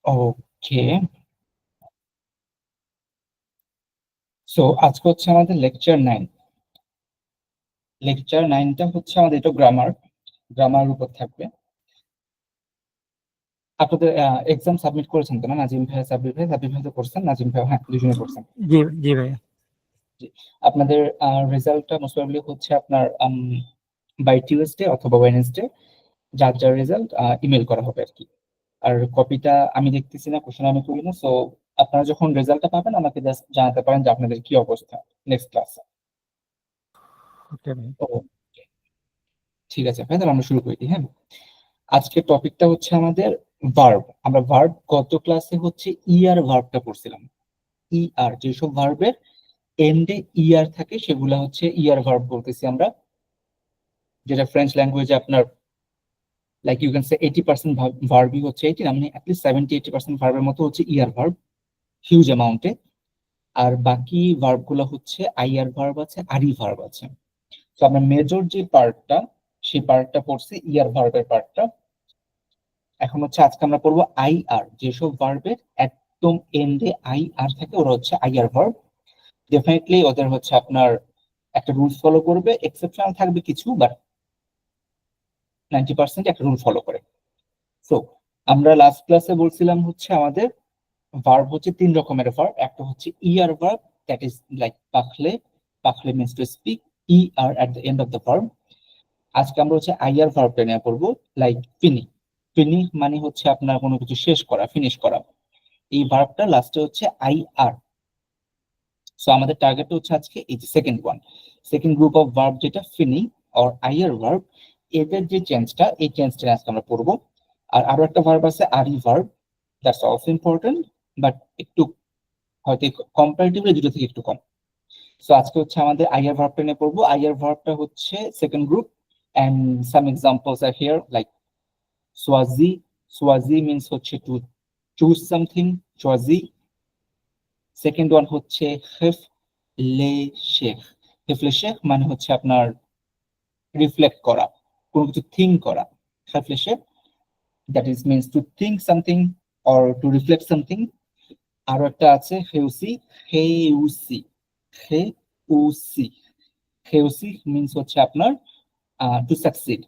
ওকে, so আজকে হচ্ছে আমাদের লেকচার 9। লেকচার 9টা হচ্ছে আমাদের এটা গ্রামার উপর থাকবে। আপনাদের এক্সাম সাবমিট করেছেন তো না? নাজিম ভাই, সাব্বির ভাই তো করছেন, নাজিম ভাই, হ্যাঁ দুজনে করছেন। জি জি ভাইয়া। আপনাদের রেজাল্টটা মোস্ট প্রবাবলি হচ্ছে আপনার বাই টিউসডে অথবা ওয়েডনেসডে যার যার রেজাল্ট ইমেল করা হবে আর কি। আর কপিটা আমি দেখতেছি না, কোশ্চেন আমি করি না, সো আপনারা যখন রেজাল্টটা পাবেন আমাকে জাস্ট জানাতে পারেন যে আপনাদের কি অবস্থা নেক্সট ক্লাসে। ওকে ভাই। ও ঠিক আছে ভাই, তাহলে আমরা শুরু করি, হ্যাঁ। আজকের টপিকটা হচ্ছে আমাদের ভার্ব। আমরা ভার্ব গত ক্লাসে হচ্ছে ইয়ার ভার্বটা পড়ছিলাম। ইয়ার, যেসব ভার্বের এন্ডে ইয়ার থাকে সেগুলা হচ্ছে ইয়ার ভার্ব বলতেছি আমরা। যেটা ফ্রেঞ্চ ল্যাঙ্গুয়েজে আপনার লাইক ইউ ক্যান সে 80% ভার্বই হচ্ছে 80 না, মানে অ্যাটলিস্ট 70-80% ভার্বের মতো হচ্ছে ইয়ার ভার্ব, হিউজ অ্যামাউন্টে। আর বাকি ভার্ব গুলো হচ্ছে আইআর ভার্ব আছে, আরি ভার্ব আছে। তো আমরা মেজর যে পার্টটা, সেই পার্টটা পড়ছি ইয়ার ভার্বের পার্টটা। এখন হচ্ছে আজকে আমরা পড়বো আই আর, যেসব ভার্বের একদম এন্ডে আই আর থাকে ওরা হচ্ছে আইআর ভার্ব। ডেফিনেটলি ওদের হচ্ছে আপনার একটা রুলস ফলো করবে, এক্সেপশনাল থাকবে কিছু, বাট 90% একটা রুল ফলো করে। সো আমরা লাস্ট ক্লাসে বলছিলাম হচ্ছে আমাদের ভার্ব হচ্ছে 3 রকমের ভার্ব। একটা হচ্ছে ER verb, that is like পাখলে। পাখলে means to speak, E R at the end of the verb. আজকে আমরা হচ্ছে আইআর ভার্বটা নিয়ে পড়বো, লাইক ফিনি। ফিনি মানে হচ্ছে আপনার কোনো কিছু শেষ করা, ফিনিশ করা। এই ভার্বটা লাস্টে হচ্ছে আই আর। সো আমাদের টার্গেট হচ্ছে আজকে এই যে সেকেন্ড গ্রুপ অফ ভার্ব, যেটা ফিনি অর আইআর ভার্ব, এদের যে চেঞ্জটা, এই চেঞ্জটা আজকে আমরা পড়বো। আর আরো একটা ভার্ব আছে আরি verb, that's also important, but একটু হয়তো কম্পারেটিভলি দুটো থেকে একটু কম। সো আজকে হচ্ছে আমাদের আইআর ভার্বটা নিয়ে পড়বো। আইআর ভার্বটা হচ্ছে second group, and some examples are here, like সোয়াজি। সোয়াজি মিনস হচ্ছে টু চুজ সামথিং, সোয়াজি। সেকেন্ড ওয়ান হচ্ছে হেফ লে শেখ। হেফ লে শেখ মানে হচ্ছে আপনার রিফ্লেক্ট করা, কোনো কিছু থিঙ্ক করা। হেফ লে Sheikh, that is means to think something or two reflect something. আরো একটা আছে হেউসি। হেউসি, হেউসি। হেউসি মিনস হচ্ছে আপনার টু সাকসিড,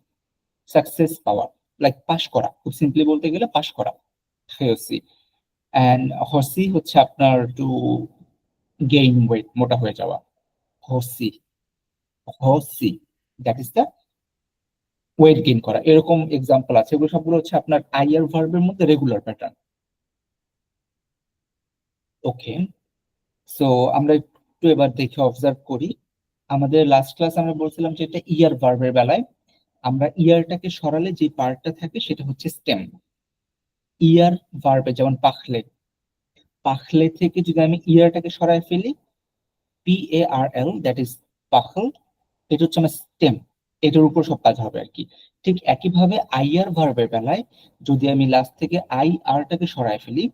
সাকসেস পাওয়া, লাইক পাশ করা, খুব সিম্পলি বলতে গেলে পাশ করা, হেউসি। এন্ড হসি হচ্ছে আপনার টু গেইন ওয়েট, মোটা হয়ে যাওয়া, হসি। হসি, that is the weight gain করা। এরকম এক্সাম্পল আছে, এগুলো সবগুলো হচ্ছে আপনার আইআর ভার্বের মধ্যে রেগুলার প্যাটার্ন। ওকে, সো আমরা একটু এবার দেখে অবজার্ভ করি। আমাদের লাস্ট ক্লাস আমরা বলছিলাম যে এটা ইয়ার ভার্বের বেলায় আমরা ইয়ারটাকে সরালে যে পার্টটা থাকে সেটা হচ্ছে স্টেম। ইয়ার ভার্বে যেমন পাখলে, পাখলে থেকে যদি আমি ইয়ারটাকে সরায় ফেলি, PARL, দ্যাট ইজ পাখল, এটা হচ্ছে আমার স্টেম, এটার উপর সব কাজ হবে আর কি। ঠিক একইভাবে আইআর ভার্বের বেলায় যদি আমি লাস্ট থেকে আরটাকে সরায় ফেলি,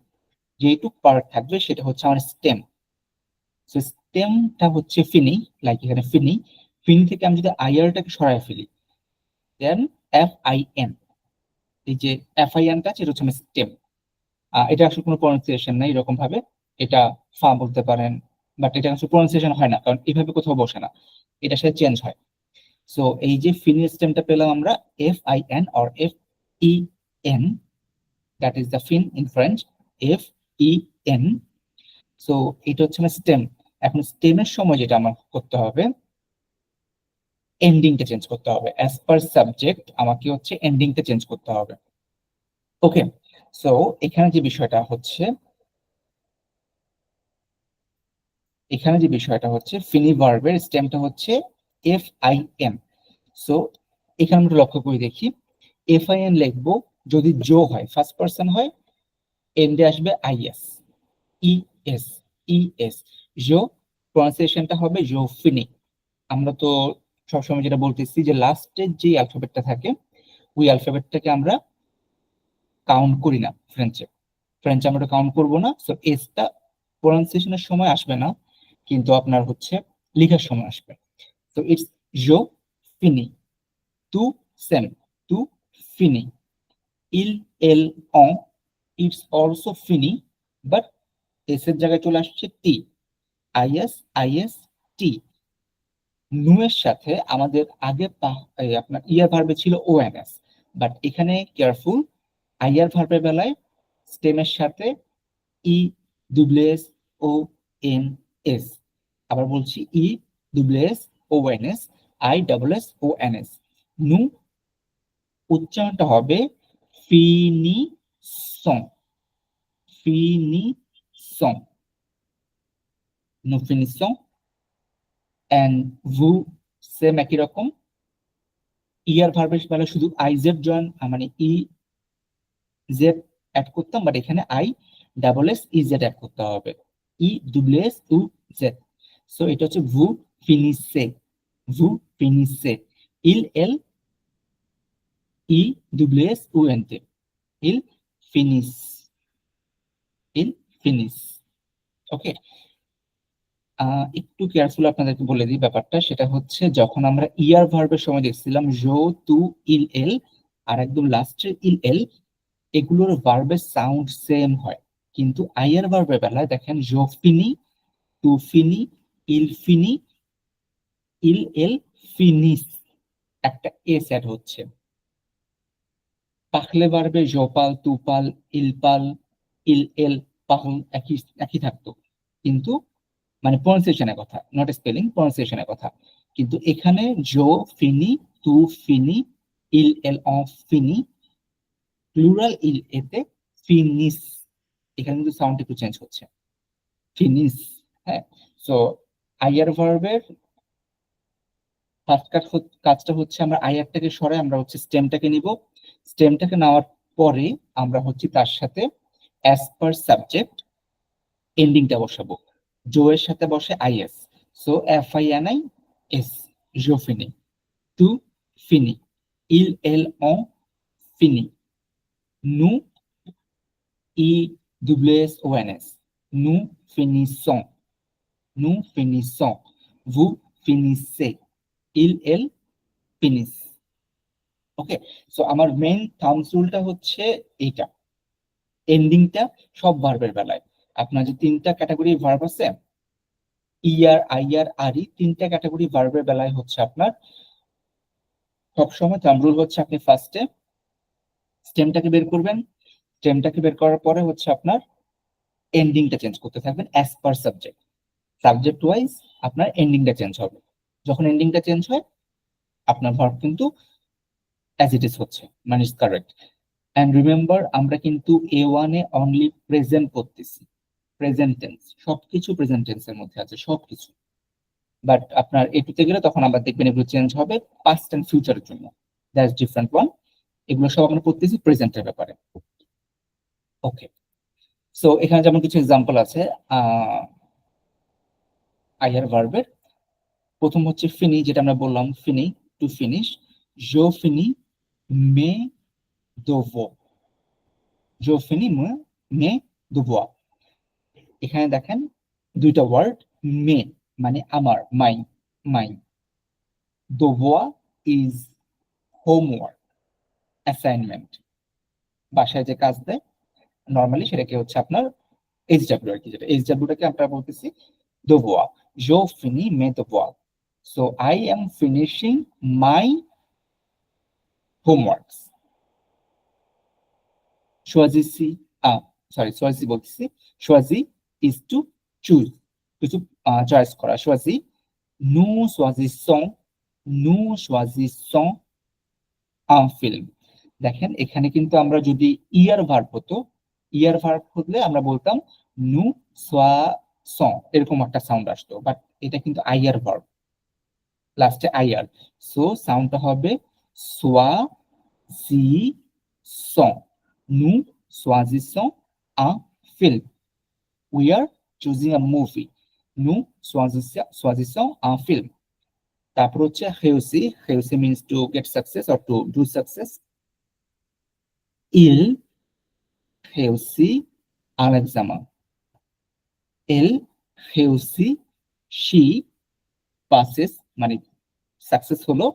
যেটুক পার্ট থাকবে সেটা হচ্ছে আমার স্টেম। স্টেমটা হচ্ছে ফিনি, লাইক এখানে ফিনি। ফিনি থেকে আমি যদি আইআরটাকে সরায় ফেলি, দেন FIN, এই যে FIN-টা সেটা হচ্ছে আমার স্টেম। এটা আসলে কোনো প্রনাউন্সিয়েশন নাই এরকম ভাবে, এটা ফা বলতে পারেন, বাট এটা আসলে প্রনাউন্সিয়েশন হয় না, কারণ এইভাবে কোথাও বসে না, এটা সাথে চেঞ্জ হয়। সো এই যে ফিনি স্টেমটা পেলাম আমরা, FIN or FEN, that is the fin in French, FEN। So এটা হচ্ছে আমার স্টেম। এখন স্টেমের সময় যেটা আমার করতে হবে, এন্ডিংটা চেঞ্জ করতে হবে। অ্যাজ পার সাবজেক্ট আমাকে হচ্ছে এন্ডিংটা চেঞ্জ করতে হবে। ওকে, সো এখানে যে বিষয়টা হচ্ছে, ফিনি ভার্বের স্টেমটা হচ্ছে FIN। সো এখানে আমরা লক্ষ্য করে দেখি, FIN লিখবো যদি জো হয়, ফার্স্ট পার্সন হয়, এন্ডে আসবে IS, ES, ES, জো। প্রনাউন্সিয়েশনটা হবে জো ফিনি। আমরা তো সবসময় যেটা বলতেছি যে লাস্টের যে অ্যালফাবেটটা থাকে ওই অ্যালফাবেটটাকে আমরা কাউন্ট করি না ফ্রেঞ্চে। আমরা কাউন্ট করবো না, সো এসটা প্রনাউন্সিয়েশনের সময় আসবে না, কিন্তু আপনার হচ্ছে লেখার সময় আসবে। তো ইটস জো ফিনি, তু সেম, তু ফিনি, ইল এল অন, ইটস অলসো ফিনি, বাট এস এর জায়গায় চলে আসছে টি, আইএস আইএস টি। নু এর সাথে আমাদের আগে আপনার ইয়ার ভার্বে ছিল ওএনএস, বাট এখানে কেয়ারফুল, আইয়ার ভার্বের বেলায় স্টেমের সাথে E W S O N S. আবার বলছি E W S O N S, I double S O N S. নু উচ্চারণটা হবে ফিনিসং, ফিনিসং, নু ফিনিসং। এন্ড ভু সেম একই রকম, ইয়ার ভার্বের বেলা শুধু আইজেড জয়েন মানে ই জেড অ্যাড করতাম, বাট এখানে I double S E Z add করতে হবে, E W S U Z. So এটা হচ্ছে ভু ফিনিসে, ভু ফিনিসে, ইল এল E W S U N তে, ইল ফিনিস, ইল ফিনিস। ওকে, একটু কেয়ারফুল আপনাদেরকে বলে দিই ব্যাপারটা, সেটা হচ্ছে যখন আমরা ইয়ার ভার্বের সময় দেখছিলাম জো তু ইল এল আর একদম লাস্টের ইল এল, এগুলোর ভার্বের সাউন্ড সেম হয়, কিন্তু আইয়ার ভার্বের বেলায় দেখেন জো ফিনি, টু ফিনি, ইল ফিনি, ইল এল ফিনিস, একটা এস অ্যাড হচ্ছে। পাখলে ভার্বে জোপাল, তুপাল, ইলপাল, ইল এল, পাহল একই একই থাকতো, কিন্তু মানে প্রনাউন্সিয়েশনের কথা, নট স্পেলিং, প্রনাউন্সিয়েশনের কথা। কিন্তু এখানে জো ফিনি, টু ফিনি, ইল এল অফ ফিনি, প্লুরাল ইল এতে ফিনিস, এখানে কিন্তু সাউন্ড একটু চেঞ্জ হচ্ছে, ফিনিস। হ্যাঁ, সো আইয়ার ভার্বের ফার্স্ট কাজটা হচ্ছে আমরা আইয়ারটাকে সরাই, আমরা হচ্ছে স্টেমটাকে নিব, স্টেমটাকে নেওয়ার পরে আমরা হচ্ছে তার সাথে অ্যাজ পার সাবজেক্ট এন্ডিংটা বসাবো। জো এর সাথে বসে I S, so F I N I S, জো ফিনি, টু ফিনি, ইল এল অ ফিনি, নু E W S O N S, নু ফিনিসং, নু ফিনিসং, ভু ফিনিসে, ইল এল ফিনিস। ওকে, সো আমার মেইন থাম্বস রুলটা হচ্ছে এইটা, এন্ডিংটা সব ভার্বের বেলায় আপনার যে তিনটা ক্যাটাগরি ভার্ব আছে, ইয়ার আইয়ার আরি, তিনটা ক্যাটাগরি ভার্বের বেলায় হচ্ছে আপনার সবসময় থাম্ব রুল হচ্ছে আপনি ফার্স্টে স্টেমটাকে বের করবেন, স্টেমটাকে বের করার পরে হচ্ছে আপনার এন্ডিংটা চেঞ্জ করতে থাকবেন as per subject, subject wise আপনার এন্ডিংটা চেঞ্জ হবে। যখন এন্ডিংটা চেঞ্জ হয় আপনার ভার্ব কিন্তু অ্যাজ ইট ইজ হচ্ছে, মানে ইজ কারেক্ট। এন্ড রিমেম্বার আমরা কিন্তু A1 এ অনলি প্রেজেন্ট করতেছি, প্রেজেন্ট টেন্স, সবকিছু প্রেজেন্ট টেন্সের মধ্যে আছে সবকিছু, বাট আপনার A2 তে গেলে তখন আবার দেখবেন এগুলো চেঞ্জ হবে পাস্ট এন্ড ফিউচারের জন্য, দ্যাটস ডিফারেন্ট ওয়ান। এগুলো সব আমরা পড়তেছি প্রেজেন্টের ব্যাপারে। ওকে, সো এখানে যেমন কিছু এক্সাম্পল আছে আইয়ার ভার্বের। প্রথম হচ্ছে ফিনি, যেটা আমরা বললাম ফিনি, টু ফিনিশ, জো ফিনি মে দোভো, জো ফিনি মে দোভোয়া। এখানে দেখেন দুইটা ওয়ার্ড, মে মানে আমার, মাই, মাই, দোভোয়া ইজ হোমওয়ার্ক, অ্যাসাইনমেন্ট, বাসায় যে কাজ দেয় নর্মালি সেটাকে হচ্ছে আপনার এইচডব্লিউ আর কি, যেটা এইচডব্লিউটাকে আমরা বলতেছি devoir. Je finis mes devoirs. So I am finishing my homeworks. Choisissez, choisi বলতেছি, choisi is to choose, কিছু চয়েস করা, choisi, nous choisissons un film. দেখেন এখানে কিন্তু আমরা যদি ইয়ার ভার্ব হতো, ইয়ার ভার্ব হলে আমরা বলতাম নু সোয়াসং, এরকম একটা সাউন্ড আসতো, বাট এটা কিন্তু আইয়ার ভার্ব, লাস্টে আইয়ার, সো সাউন্ডটা হবে সোয়া সি সং, নু সোয়াজিসং আ ফিল্ম, we are choosing a movie, নু সোয়াজিসং আ ফিল্ম। তারপর হচ্ছে হেউসি, হেউসি means to get success or to do success, il réussit à l'examen, elle réussit, she passes মানে সাকসেস হলো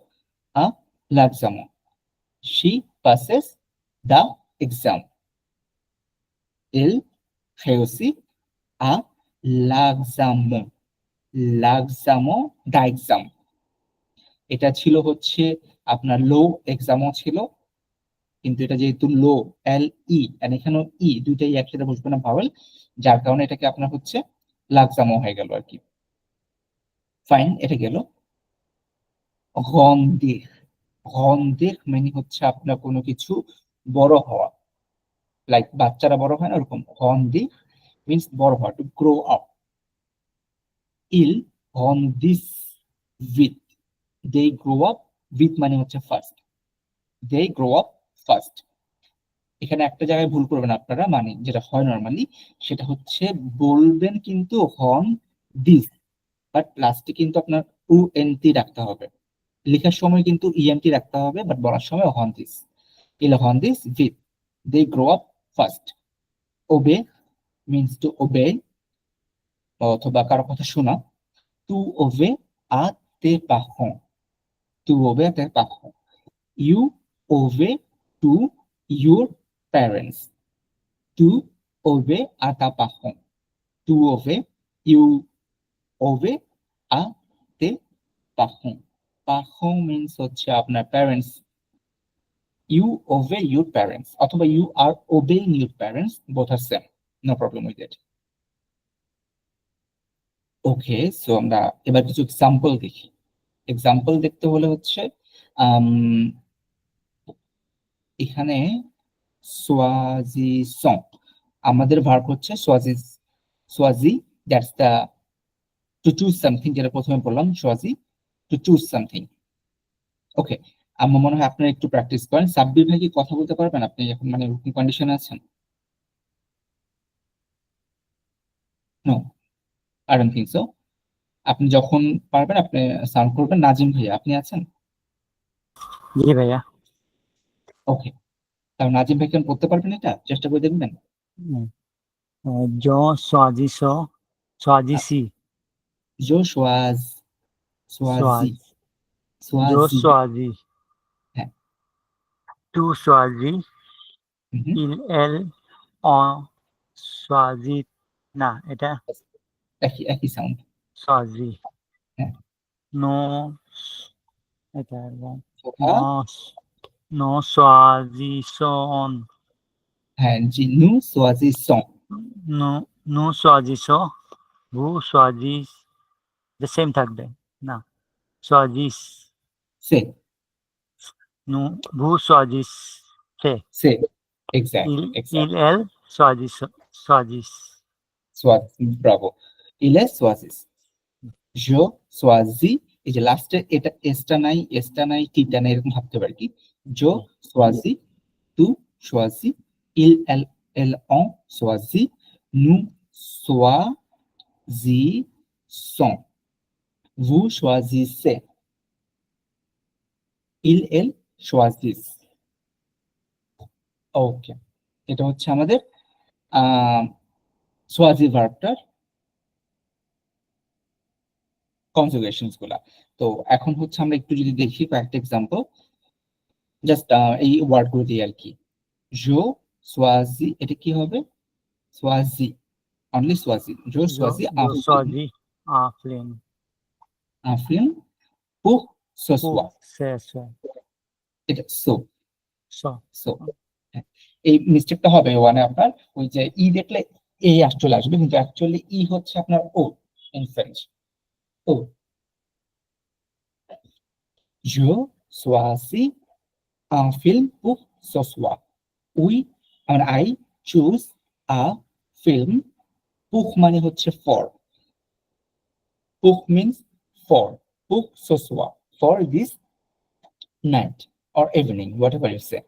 আ l'examen, she passes the exam. Elle réussit à l'examen d'examen। এটা ছিল হচ্ছে আপনার লো এক্সামও ছিল, কিন্তু এটা যেহেতু লো এল ই এখানেও ই দুইটাই একসাথে বসবে না ভাওয়েল, যার কারণে এটাকে আপনার হচ্ছে লাক্সামো হয়ে গেল আর কি। ফাইন, এটা গেল। গন্দির গন্দির মানে হচ্ছে আপনার কোনো কিছু বড় হওয়া, লাইক বাচ্চারা বড় হয় না ওরকম। গন্দির মিনস বড় হওয়া, টু গ্রো আপ। ইল গন্দিস উইথ, দে গ্রো আপ উইথ মানে হচ্ছে fast, they grow up fast. এখানে একটা জায়গায় ভুল করবেন আপনারা, মানে যেটা হয় নর্মালি সেটা হচ্ছে বলবেন কিন্তু হন দিস, বাট লাস্টে কিন্তু আপনার টি রাখতে হবে। লেখার সময় কিন্তু ইএনটি রাখতে হবে, বাট বলার সময় হন দিস। ইল হন দিস উইথ, দে গ্রো আপ ফার্স্ট। ওবে মিনস টু ওবে, অথবা কারো কথা শোনা। তু ওবে আ তে পাখন, তু ওবে আ তে পাখন। You obey to your parents, tu obey à ta parent, tu obey, you obey à tes parents. Parents means হচ্ছে আপনার parents. You obey your parents অথবা you are obeying your parents, both are same, no problem with it. Okay, so আমরা এবার কিছু example দেখি। Example দেখতে হলে হচ্ছে এখানে সোয়াজিসং, আমাদের ভার্ব হচ্ছে সোয়াজি, সোয়াজি, that's the to choose something, যেটা প্রথমে বললাম সোয়াজি, টু চুজ সামথিং। ওকে, আমার মনে হয় আপনারা একটু প্র্যাকটিস করেন। সাব্বির ভাই কি কথা বলতে পারবেন? আপনি এখন মানে রুটিন কন্ডিশনে আছেন? No, I don't think so. আপনি যখন পারবেন আপনি সাউন্ড করবেন। নাজিম ভাই আপনি আছেন? জি ভাইয়া। ওকে, তাহলে নাজিম ভাই কেন করতে পারবেন, এটা চেষ্টা করে দেখবেন। जो स्वाजिसो स्वाजिसी জো সোয়াজ, সোয়াজি, स्वाज जो সোয়াজি, स्वाजी হ্যাঁ। टू स्वाजी হুম, ইল এল অ स्वाजी না এটা একই একই সাউন্ড, स्वाजी হ্যাঁ। নো এটা সোহা, নো নো स्वाजिसोन হ্যাঁ, Jinu Swazi song, no no स्वाजिसो ভু स्वाजिस the same থাকবে না स्वाजिस সে, নো ভু स्वाजिस সে সে, exact il exact, il el स्वाजिस स्वाजिस সোয়াজি, ব্রাভো। ইলে সোয়াজিস, জো সোয়াজি, এই যে লাস্টে এটা এসটা নাই, এসটা নাই, টিটা নাই, এরকম ভাবতে পারি কি। জো সোয়াজি, তু Swazi, ill L L on Swazi, নু সোয়াজি সং, ভু সোয়াজিসে, ইল এল সোয়াজিস। ওকে, এটা হচ্ছে আমাদের সোয়াজি ভার্বটার কনজুগেশনস গুলা। তো এখন হচ্ছে আমরা একটু যদি দেখি কয়েকটা এক্সাম্পল, জাস্ট এই ওয়ার্ড গুলো দিয়ে আর কি। জো সোয়াজি, এটা কি হবে? Swazi, only Swazi. জো সোয়াজি जो Afrin, स्वाजी आफलिन Afrin pour ce pour soir, c'est ça এটা সো, ça সো এই মিস্টেকটা হবে ওয়ানে আপনার, ওই যে ই দেখলে এই চলে আসবে, কিন্তু অ্যাকচুয়ালি ই হচ্ছে আপনার ও ইন ফ্রেঞ্চ। ও, জো সোয়াজি un film pour ce soir. Oui, মানে I choose a film. Pour মানে হচ্ছে for. Pour means for. Pour ce soir. For this night or evening, whatever you say.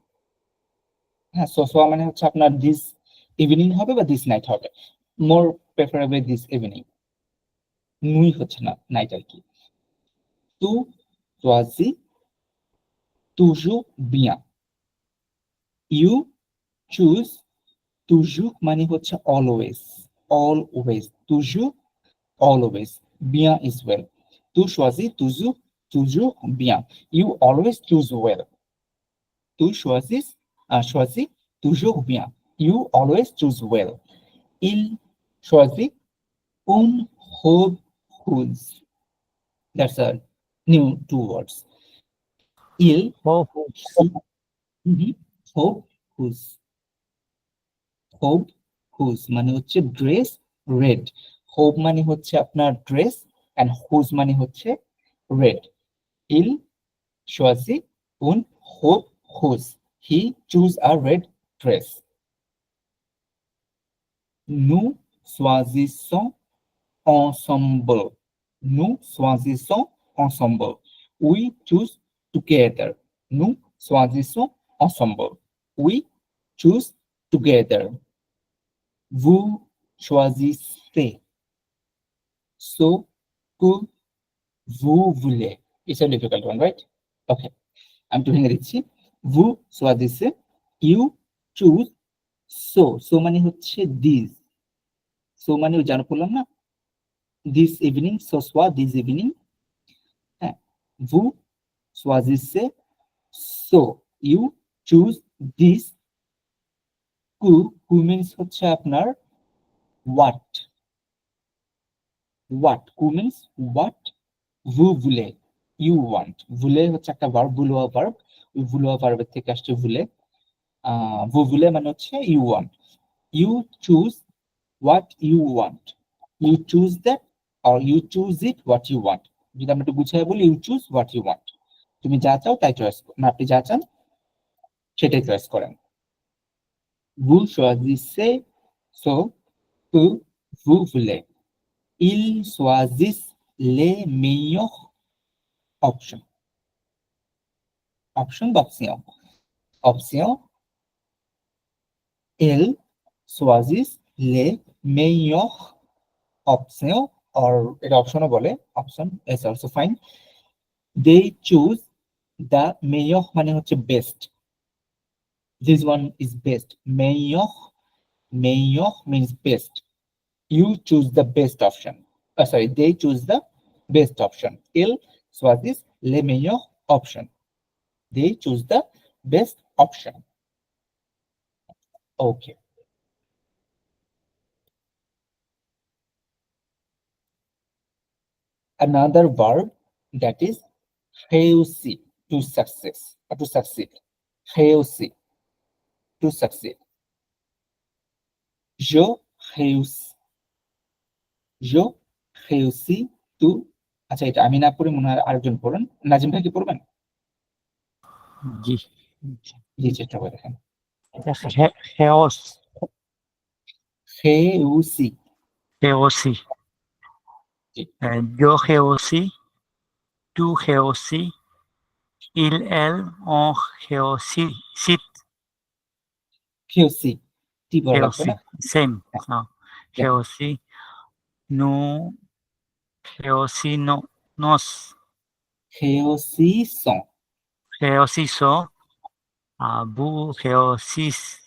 হ্যাঁ, so soir মানে হচ্ছে আপনার this evening হবে বা this night হবে। More preferably this evening. নুই হচ্ছে না, নাইট আর কি। Tu choisis toujours bien. You choose toujours মানে হচ্ছে always. Always. Toujours, always. Bien is well. Tu choisis toujours, toujours bien. You always choose well. Tu choisis toujours bien. You always choose well. Il choisit un hob whose. That's a new two words. Il Ho, hob whose. হোপ হুজ মানে হচ্ছে dress red, hope মানে হচ্ছে আপনার dress and হুজ মানে হচ্ছে রেড। ইল choisit un hoop হুজ, he choose a red dress. Nous choisissons ensemble. Nous choisissons ensemble. We choose together. Nous choisissons ensemble. We choose together. Vous choisissez ce que vous voulez. It's a difficult one, right? Okay, I'm doing it. Vous choisissez, you choose, so মানে হচ্ছে this, so মানে জানো বললাম না, this evening, so soir, this evening. হ্যাঁ, vous choisissez, so you choose this, who means হচ্ছে আপনার what, who means what, vous voulez, you want, voulez হচ্ছে একটা ভার্ব, vouloir ভার্ব, ওই vouloir ভার্বের থেকে আসছে voulez, vous voulez মানে হচ্ছে you want, you choose what you want, you choose that or you choose it what you want. যদি আমরা একটু গুছিয়ে বলি, you choose what you want, তুমি যা চাও তাই চয়েস করো, না আপনি যা চান সেটাই চয়েস করেন। Vous choisissez ce que vous voulez. Ils choisissent les meilleures options. Option বা option. Option. Ils choisissent les meilleures options, or এটা অপশনও বলে, option is also fine. They choose the meilleur মানে হচ্ছে best. This one is best. Meilleur means best. You choose the best option. Sorry, they choose the best option. Ils choisissent les meilleures options. They choose the best option. Okay. Another verb that is réussir, to success or to succeed. Réussir, to succeed. Je réussis. Je réussis to. আচ্ছা, এটা আমি না পড়ে মনে হয় আরেকজন পড়েন, নাজিম ভাই কি পড়বেন? জি, জি, চেষ্টা করে দেখেন। chaos, réussi. réussi. G, Je réussis, tu réussis, il, elle, on réussit, réussi. টি বলা লাগবে réussit, না? same. হ্যাঁ, Réussit, nous réussissons, nos réussissons. réussissons, vous réussissez,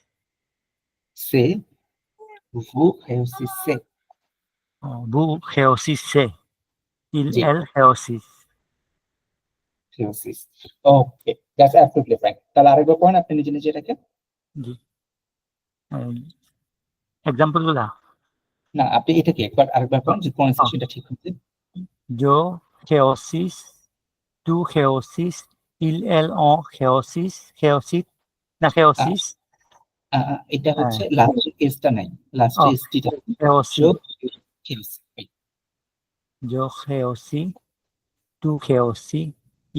C'est vous réussissez. vous réussissez, il, G, elle réussissent. réussissent. Okay, that's absolutely fine. তাহলে আরেকবার পড়েন আপনি নিজে নিজে এটাকে। জি, এক্সাম্পল গুলা না, আপনি এটাকে একবার আরেকবার পড়েন, যে প্রনাউন্সিয়েশনটা ঠিক হচ্ছে। je réussis, tu réussis, il, elle, on réussit, না réussis, এটা হচ্ছে লাস্টের এসটা নাই, লাস্টের এসটিটা réussit, je réussis, tu réussis,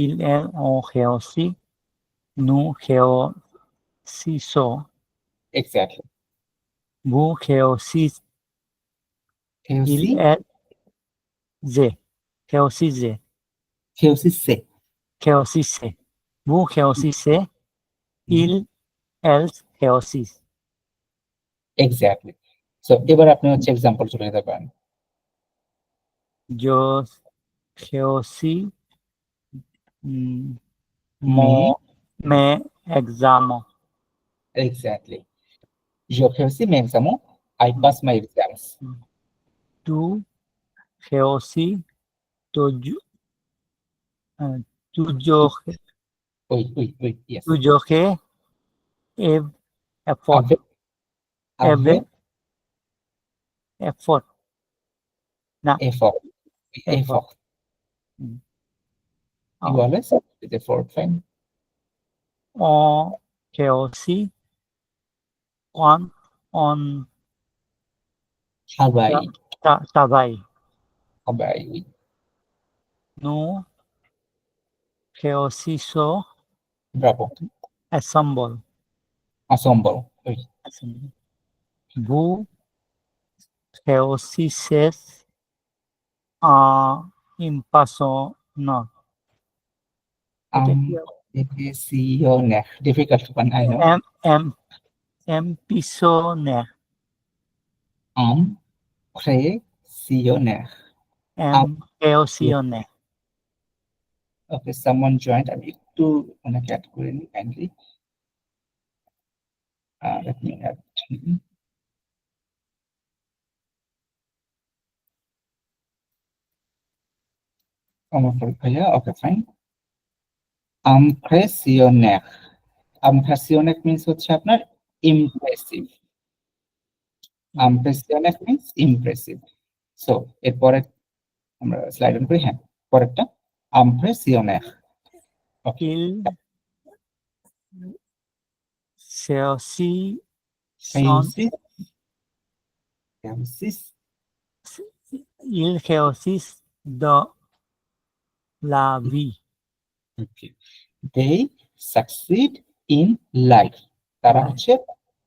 il, elle, on réussit, nous réussissons, exactly. vous réussissez, il, réussi, elle, réussissez, réussissez. réussissez, vous réussissez, il, elle réussissent. Exactly. So এবার আপনি হচ্ছে example চলে যেতে পারেন। Je réussis mes examens. Exactly. Je réussis mes examens. I pass my exams. Tu réussis toujours, toujours, Oui, yes. toujours effort. Eve, Habe effort. Na, effort. effort. Effort. Mm. You Oh. always start with effort, fine. Chelsea on Hawaii. Hawaii. Hawaii. No Chelsea so Bravo. assemble. Assemble. Oui. Assemble. Vous Chelsea says impersonal. এটা কি Impressioner. Difficult one, I know. Impressioner. Impressioner. Impressioner. Okay, someone joined. আমি একটু ওনাকে add করে নিই kindly. Let me add him. Omar Faruk ভাইয়া, okay, fine. Impressioner. Impressioner means হচ্ছে আপনার impressive. Impressioner means impressive. So, এরপরে আমরা স্লাইড অন করি, হ্যাঁ, পরেরটা impressioner. Okay. Il Chelsea son il réussit dans la vie. Okay. They succeed in life. তারা Life. হচ্ছে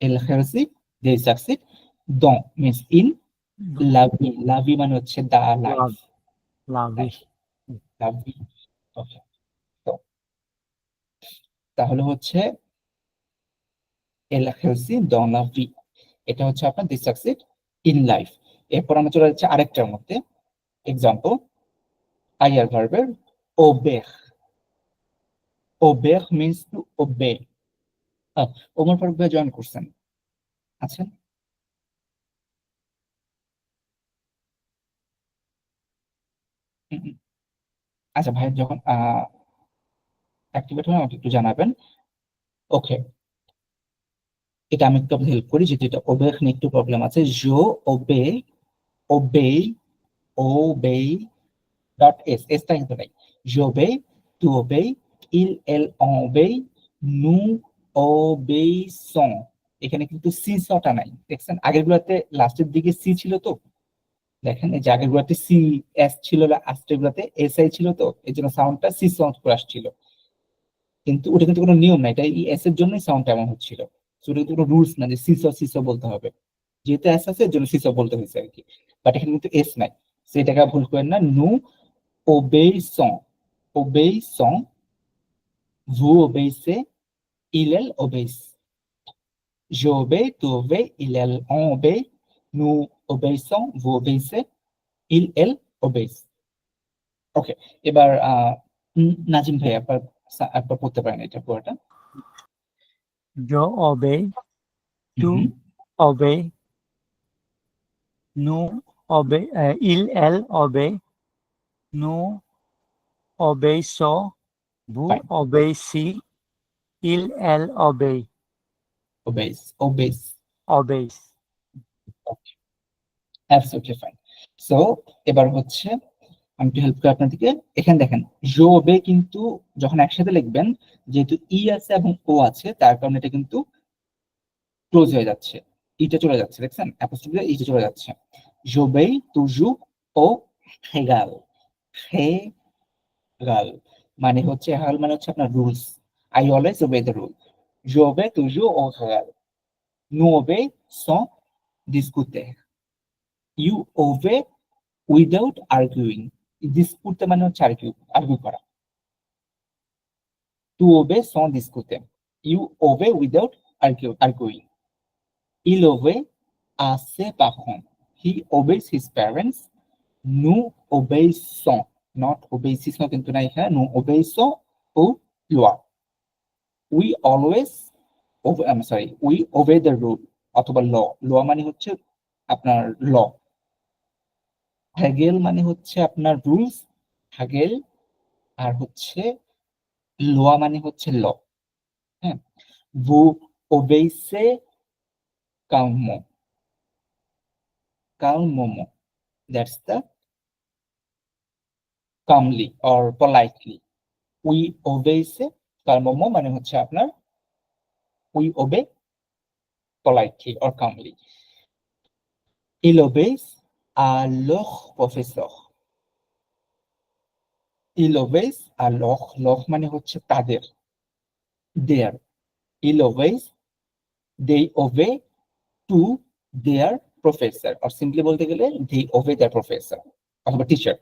el réussit, they succeed, dans means in, la vie, la vie মানে হচ্ছে the life. La vie. La vie. Okay. তো তাহলে হচ্ছে el réussit dans la vie. এটা হচ্ছে আপনার they succeed in life. এরপর আমরা চলে যাচ্ছি আরেকটার মধ্যে। এক্সাম্পল, আইয়ার ভার্বের obey. Obey means to obey. Omar Faruk ভাই জয়েন করছেন, আচ্ছা? আচ্ছা, ভাই যখন অ্যাক্টিভেট হয় আমাকে একটু জানাবেন। ওকে, এটা আমি একটু হেল্প করি, যেহেতু এটা ওবে এখানে একটু প্রবলেম আছে। জো ওবে, ওবে, ওবে ডট এস, এসটা কিন্তু নাই। জোবে, টু ওবে, ইল এল ওবে, নু ওবেইসন। এখানে কিন্তু সি সটা নাই, দেখছেন? আগের গুলাতে লাস্টের দিকে সি ছিল, তো দেখেন এই যে আগের গুলাতে সি এস ছিল, লাস্টের গুলাতে এস আই ছিল, তো এই জন্য সাউন্ডটা সি সাউন্ড করে আসছিল। কিন্তু ওটা কিন্তু কোনো নিয়ম না, এটা এই এস এর জন্যই সাউন্ড এমন হচ্ছিল। ওটা কিন্তু কোনো রুলস না যে সিসো সিসো বলতে হবে, যেহেতু এস আছে এর জন্য সিসো বলতে হয়েছে আর কি। বাট এখানে কিন্তু এস নাই, সেটাকে ভুল করেন না। নু ওবেইসন, ওবেইসন, ভু ওবেইসে, ইল এল ওবেইস। Je obéis, tu obéis, il elle on obéit, nous obéissons, vous obéissez, il elle obéissent. ওকে, এবার নাজিম ভাই একবার একবার পড়তে পারেন এটা পুরোটা। Je obey, tu obey, nous obey, il, elle obey, nous obéissons, vous Fine. obéissez, il, elle obey, Obeys, obeys. obeys. Okay, absolutely fine. So এবার হচ্ছে আমি একটু হেল্প করি আপনাদেরকে। এখানে দেখেন জো ওবে কিন্তু যখন একসাথে লিখবেন, যেহেতু ই আছে এবং ও আছে, তার কারণে এটা কিন্তু ক্লোজ হয়ে যাচ্ছে, ইটা চলে যাচ্ছে, দেখছেন? অ্যাপোস্ট্রফি দিয়ে ইটা চলে যাচ্ছে। জোবেই তুজু ও হেগাল, হেগাল মানে হচ্ছে, হেগাল মানে হচ্ছে আপনার rules. I always obey the rule. জোবে তুজু ও হেগাল, নু ওবে sans discuter, you obey without arguing. ডিসপুটে মানে হচ্ছে আর্গুই করা। টু ওবে sans discuter, you obey without arguing. Il obey à ses parents, he obeys his parents. Nous obéissons, not obéissons কিন্তু না এখানে, nous obéissons aux lois. We always I'm sorry, we obey the rule অথবা ল মানে হচ্ছে আপনার ল। হ্যাগেল মানে হচ্ছে আপনার রুলস, হ্যাগেল। আর হচ্ছে লোয়া মানে হচ্ছে ল। হ্যাঁ, vous obéissez calmo, calmomo. That's the calmly or politely. We obeyছে calmomo মানে হচ্ছে আপনার we obey politely or calmly. Il obeys à leur professeur. Il obeys à leur মানে হচ্ছে তাদের their. Il obeys, they obey to their professor or simply বলতে গেলে they obey their professor অথবা teacher.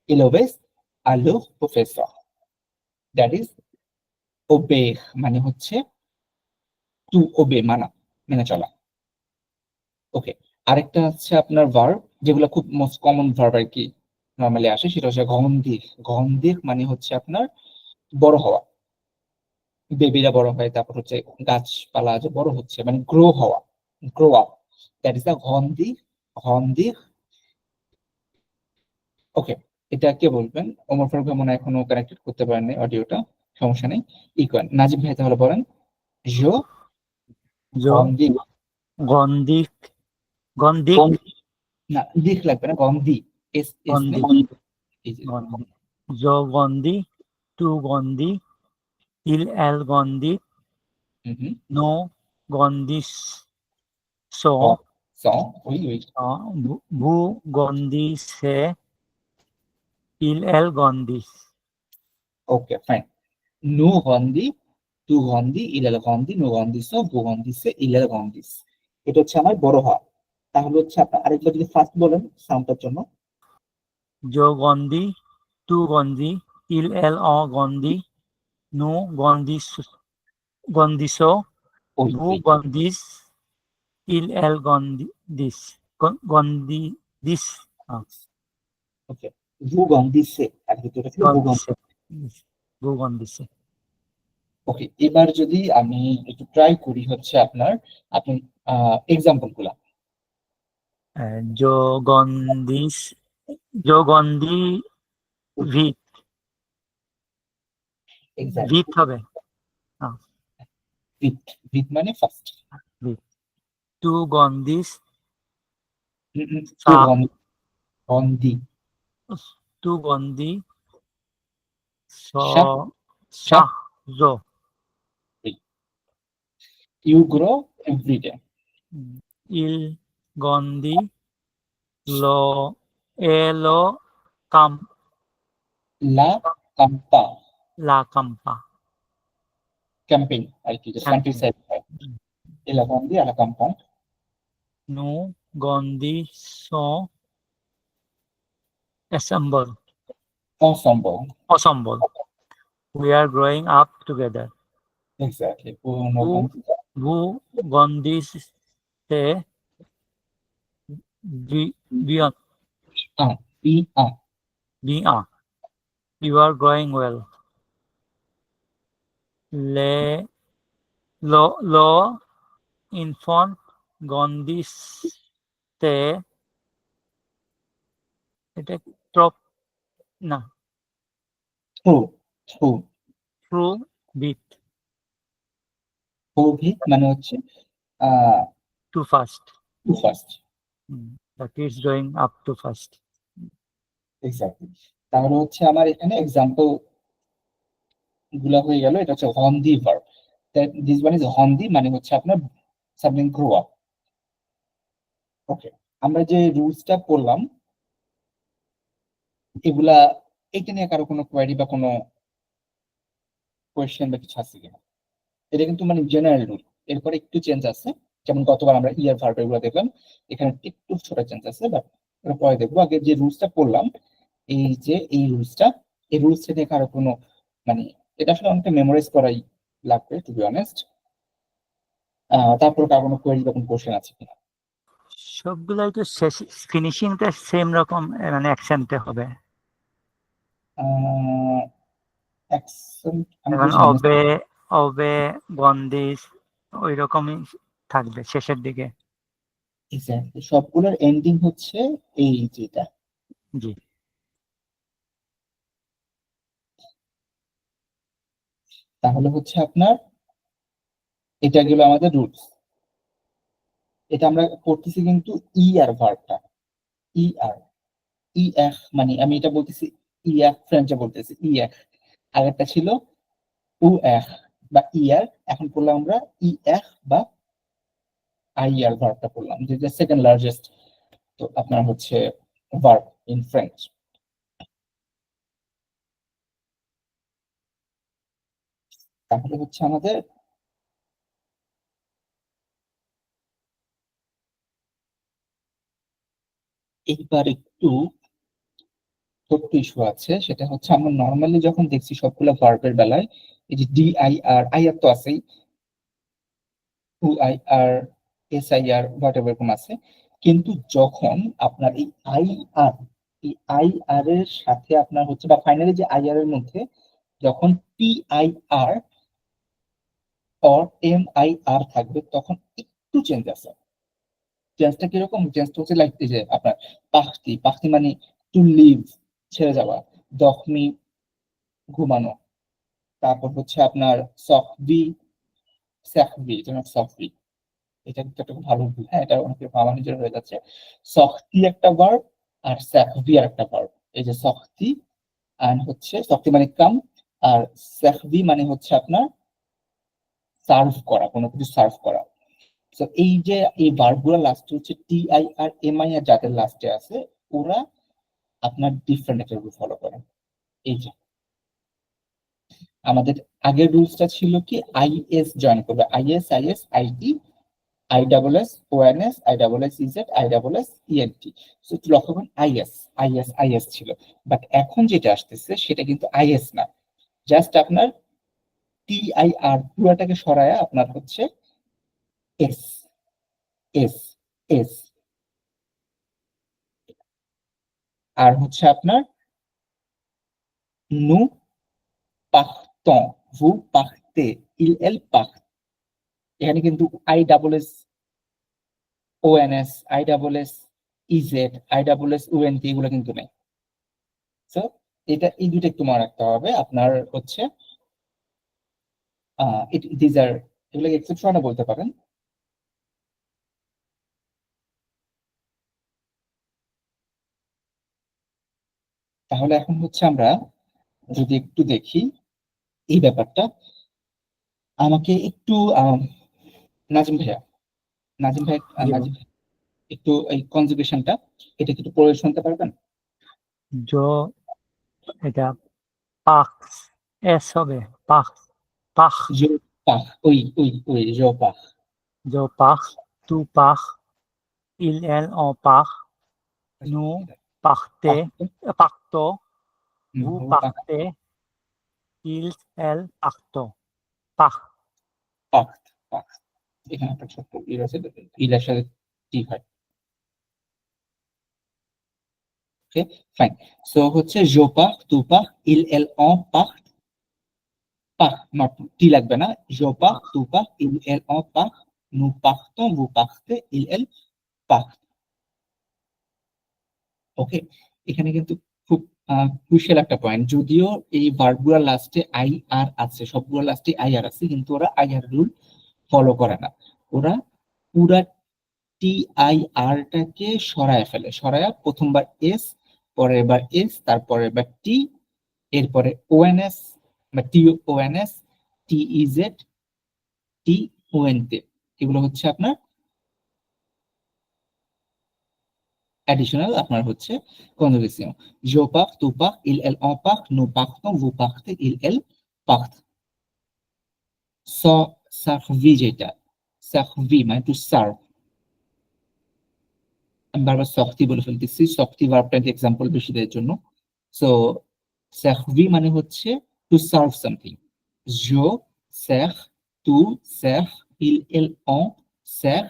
Il obeys à leur professeur. That is obey মানে হচ্ছে to obey মানা মেনে চলা। ওকে, আরেকটা হচ্ছে আপনার ভার্ব যেগুলো খুব মোস্ট কমন ভার্ব আর কি নরমালি আসে, সেটা হচ্ছে গন্ধি। গন্ধি মানে হচ্ছে আপনার বড় হওয়া, বেবিরা বড় হয়, তারপর হচ্ছে গাছপালা যে বড় হচ্ছে মানে গ্রো হওয়া, grow up, that is the গন্ধি। গন্ধি। ওকে, এটা কে বলবেন? ওমর ফারুক ভাই মনে হয় এখনো কানেক্টেড করতে পারেননি অডিওটা, সমস্যা নেই। ইকুয়াল নাজিম ভাই তাহলে বলেন জো Jo, গন্ধি। Gondik, Gondik, না দিক লাগবে না, গন্ধি, এস এস নেই, Gondik, এই যে Gondik. Jo Gondi, tu Gondi, il el Gondi, হুম হুম no Gondis, so, স ওই ওই bu Gondi se, il el Gondis. Okay fine. নু গন্ধি, তু গন্ধি, ইলাল গন্ধি, নু গন্ধিস, ভু গন্ধিসে, ইলাল গন্ধিস। এটা হচ্ছে আমার বড় হওয়া। তাহলে হচ্ছে আপনার আরেকবার যদি ফার্স্ট বলেন সাউন্ডটার জন্য। Jo Gondi, tu Gondi, il el o Gondi, no Gondis, Gondiso, ওই bu ওই Gondis, il el Gondis, Gondis, ওকে, ভু গন্ধিসে, আর ভিতরে ছিল ভু গন্ধি। Gondise, bu Gondise. ওকে, এবার যদি আমি একটু ট্রাই করি হচ্ছে আপনার, আপনি এক্সাম্পল গুলা। Jogondis, Jogondi Vit, exactly, Vit হবে। হ্যাঁ, ভিত, ভিত মানে ফার্স্ট। Vit. Tu Gondis, টু Sa, গন্ধি, Tu Gondi, So, শাহ, Sa, শাহ, Zo. You grow every day. Il Gondi, Lo, Elo, Cam, লা কাম্পা, La Campa. ক্যাম্পিং আর কি, জাস্ট কান্ট্রি Camping. সাইড। এলা গন্ধি আলা কাম্পা। Nu Gondi, So, Assemble, অসম্ভব, Assemble. We are growing up together. Exactly, পুরনো Bu, গন্ধি। Bu Gondis, Se, Beyond, a P a Beyond. You are growing well. Le, Lo, Infant, Gondis, Te, এটা টপ না, থ্রু, থ্রু, ট্রু বিট, ভিত মানে হচ্ছে ah too fast, too fast. The kids going up too fast. Exactly, তাহলে হচ্ছে আমার এখানে এক্সাম্পল গুলা হয়ে গেল। এটা হচ্ছে হন্দি ভার্ব, দিস ওয়ান ইজ হন্দি মানে হচ্ছে আপনার সামথিং গ্রো আপ। ওকে, আমরা যে রুলসটা পড়লাম এগুলা, এটা নিয়ে কারো কোনো কোয়ারি বা কোনো কোয়েশ্চেন বা কিছু আছে কিনা? এটা কিন্তু মানে জেনারেল রুল, এরপরে একটু চেঞ্জ আছে। যেমন গতবার আমরা ইয়ার ভার্ব এগুলো দেখলাম, এখানে একটু ছোট চেঞ্জ আছে, বাট এটা পরে দেখবো। আগে যে রুলসটা পড়লাম, এই যে এই রুলসটা, এই রুলসটা নিয়ে কারো কোনো মানে, এটা আসলে অনেকটা মেমোরাইজ করাই লাগবে টু বি অনেস্ট। তারপরে কারো কোনো কোয়েরি বা কোনো কোয়েশ্চেন আছে কিনা? সবগুলাই তো শেষ, ফিনিশিংটা সেম রকম, মানে অ্যাকসেন্টে হবে। অ্যাকসেন্ট আমি যেমন বুঝলাম না। অবে, অবে, গন্দিস ওই রকমই থাকবে শেষের দিকে। এক্স্যাক্টলি, সবগুলোর এন্ডিং হচ্ছে এই যেটা। জি, তাহলে হচ্ছে আপনার এটা গেল আমাদের রুলস। এটা আমরা করতেছি কিন্তু ই আর ভার্বটা, ই আর, ই এখ, মানে আমি এটা বলতেছি ই এখ, ফ্রেঞ্চে বলতেছি ই এখ, আগেরটা ছিল উ এখ বা ই আর, এখন করলাম আমরা ই এখ বা আই আর ভার্বটা করলাম, যেটা সেকেন্ড লার্জেস্ট তো আপনার হচ্ছে ভার্ব ইন ফ্রেঞ্চ। তাহলে হচ্ছে আমাদের এইবার একটু ছোট্ট ইস্যু আছে, সেটা হচ্ছে আমরা নর্মালি যখন দেখছি সবগুলো ভার্বের বেলায় এই যে D I R, I R তো আছেই, টু I R, S I R, whatever এরকম আছে, কিন্তু যখন আপনার এই আই আর, এই আই আর এর সাথে আপনার হচ্ছে বা ফাইনালি যে আই আর এর মধ্যে যখন P I R or M I R থাকবে তখন একটু চেঞ্জ আছে। চেঞ্জটা কিরকম? চেঞ্জটা হচ্ছে লাইক যে আপনার পাখতি, পাখতি মানে টু লিভ, ছেড়ে যাওয়া, দখমি ঘুমানো, তারপর হচ্ছে আপনার সফবি, সাহবি, যেমন সফবি, এটা কিন্তু একটা খুব ভালো ভুল, হ্যাঁ, এটা অনেকে আমার নিজের হয়ে যাচ্ছে। সখতি একটা ভার্ব আর সাহবি আর একটা ভার্ব। এই যে সখতি আর হচ্ছে সখতি মানে কাম, আর সাহবি মানে হচ্ছে আপনার সার্ভ করা, কোনো কিছু সার্ভ করা। তো এই যে এই ভার্ব গুলো লাস্টে হচ্ছে T I R M I R যাদের লাস্টে আছে ওরা আপনার ডিফারেন্ট একটা রুল ফলো করে। এই যে আমাদের আগের রুলসটা ছিল কি আইএস জয়েন করবে, I S I S I T, I double S O N S, I double S E Z, I double S E N T. So একটু লক্ষ্য করুন আইএস আইএস আইএস ছিল, বাট এখন যেটা আসতেছে সেটা কিন্তু আইএস না, জাস্ট আপনার টি আই আর পুরাটাকে সরায়া আপনার হচ্ছে এস, এস, এস, আর হচ্ছে আপনার নু পাখতন, ভু পাখতে, ইল এল পাখ, এখানে কিন্তু I double S O N S, I double S E Z, I double S U N T এগুলো কিন্তু নেই। তো এটা এই দুটো একটু মনে রাখতে হবে আপনার হচ্ছে দিজ আর, এগুলোকে এক্সেপশন বলতে পারেন। তাহলে এখন হচ্ছে আমরা যদি একটু দেখি এই ব্যাপারটা, আমাকে একটু নাজিম ভাইয়া, নাজিম ভাই, যেমন নাজিম ভাই একটু এই কনজুগেশনটা এটা একটু পড়ে শুনতে পারবেন? জো, এটা পাখ, এস হবে পাখ, পাখ, জো পাখ, ওই ওই ওই জো পাখ, জো পাখ, তু পাখ, ইল এল ও পাখ, নু পাখতে, পাখতো, ভু ভু পাখ, পাখতে, ইল এল পাখতো, পাখ। পাখ, পাখ, এখানে একটা ছোট্ট ইল আছে, ইলের সাথে টি হয়। ওকে, ফাইন। সো হচ্ছে জো পাখ, তু পাখ, ইল এল অ পাখ, পাখ নট টি লাগবে না, জো পাখ, তু পাখ, ইল এল অ পাখ, নু পাখতো, ভু পাখতে, ইল এল পাখ। ওকে, এখানে কিন্তু খুব ক্রুশিয়াল একটা পয়েন্ট, যদিও এই ভার্বগুলোর লাস্টে আই আর আছে, সবগুলোর লাস্টে আই আর আছে, কিন্তু ওরা আই আর রুল ফলো করে না। ওরা পুরা টি আই আর টাকে সরায় ফেলে, সরায়া প্রথমবার এস, পরের বার এস, তারপরে বার টি, এরপরে ওএনএস বা টি ওএনএস, টি ইজেড, টি ওএন তে, এগুলো হচ্ছে আপনার অ্যাডিশনাল আপনার হচ্ছে কনজুগেশন। জো পাখ, তু পাখ, ইল এল অ পাখ, নু পাখতো, ভু পাখতে, ইল এল পাখ। স সার্ভি, যেটা সার্ভি মানে টু সার্ভ, আমি বারবার শক্তি বলে ফেলতেছি, শক্তি ভার্বটাকে এক্সাম্পল বেশি দেওয়ার জন্য। সো সার্ভি মানে হচ্ছে টু সার্ভ সামথিং, জো সার্ভ, তু সার্ভ, ইল এল অন সার্ভ,